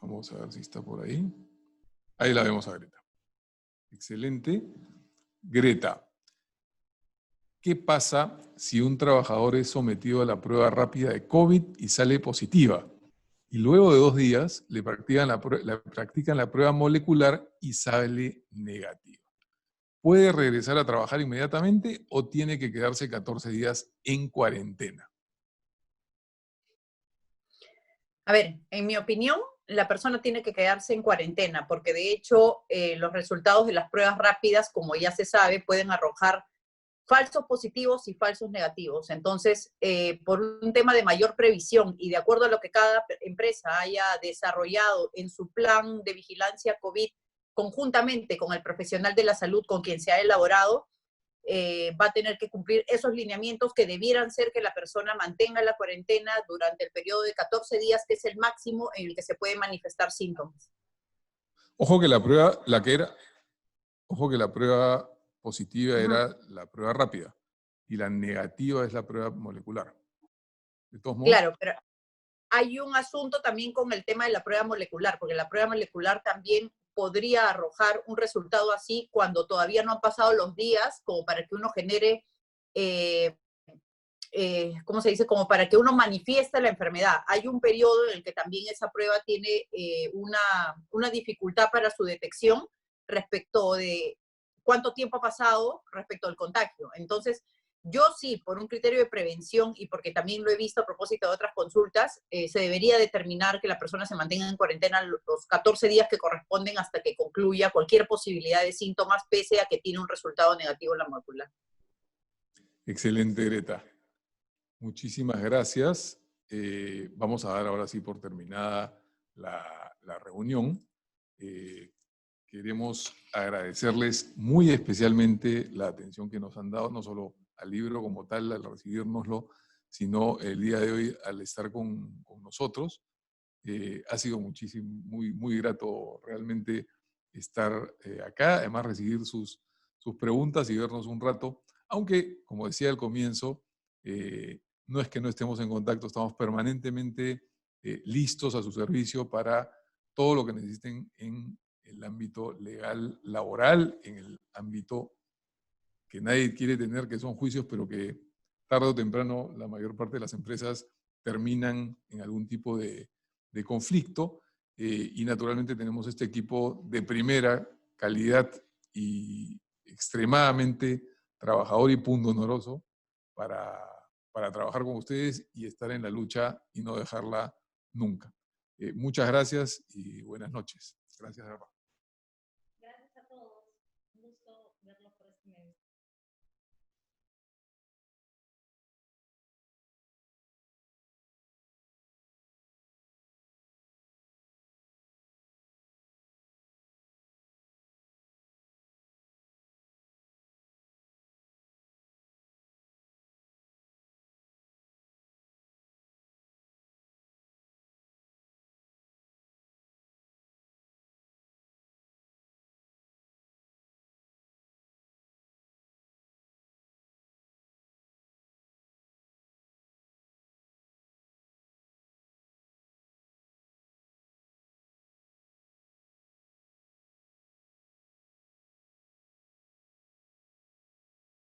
Speaker 1: Vamos a ver si está por ahí. Ahí la vemos a Greta. Excelente. Greta, ¿qué pasa si un trabajador es sometido a la prueba rápida de COVID y sale positiva? Y luego de 2 días le practican la prueba molecular y sale negativa. ¿Puede regresar a trabajar inmediatamente o tiene que quedarse 14 días en cuarentena?
Speaker 7: A ver, en mi opinión, la persona tiene que quedarse en cuarentena, porque de hecho los resultados de las pruebas rápidas, como ya se sabe, pueden arrojar falsos positivos y falsos negativos. Entonces, por un tema de mayor previsión y de acuerdo a lo que cada empresa haya desarrollado en su plan de vigilancia COVID, conjuntamente con el profesional de la salud con quien se ha elaborado, va a tener que cumplir esos lineamientos que debieran ser que la persona mantenga la cuarentena durante el periodo de 14 días, que es el máximo en el que se pueden manifestar síntomas.
Speaker 1: Ojo que la prueba positiva era la prueba rápida y la negativa es la prueba molecular. De todos modos,
Speaker 7: claro, pero hay un asunto también con el tema de la prueba molecular, porque la prueba molecular también podría arrojar un resultado así cuando todavía no han pasado los días, como para que uno genere, ¿cómo se dice? Como para que uno manifieste la enfermedad. Hay un periodo en el que también esa prueba tiene una dificultad para su detección respecto de cuánto tiempo ha pasado respecto al contagio. Entonces, yo sí, por un criterio de prevención y porque también lo he visto a propósito de otras consultas, se debería determinar que la persona se mantenga en cuarentena los 14 días que corresponden hasta que concluya cualquier posibilidad de síntomas, pese a que tiene un resultado negativo en la molecular.
Speaker 1: excelente, Greta. Muchísimas gracias. Vamos a dar ahora sí por terminada la reunión. Queremos agradecerles muy especialmente la atención que nos han dado, no solo al libro como tal, al recibírnoslo, sino el día de hoy al estar con nosotros. Ha sido muy grato realmente estar acá, además recibir sus preguntas y vernos un rato, aunque, como decía al comienzo, no es que no estemos en contacto, estamos permanentemente listos a su servicio para todo lo que necesiten en el ámbito legal laboral, en el ámbito que nadie quiere tener, que son juicios, pero que tarde o temprano la mayor parte de las empresas terminan en algún tipo de conflicto, y naturalmente tenemos este equipo de primera calidad y extremadamente trabajador y pundonoroso para trabajar con ustedes y estar en la lucha y no dejarla nunca. Muchas gracias y buenas noches. Gracias, de verdad.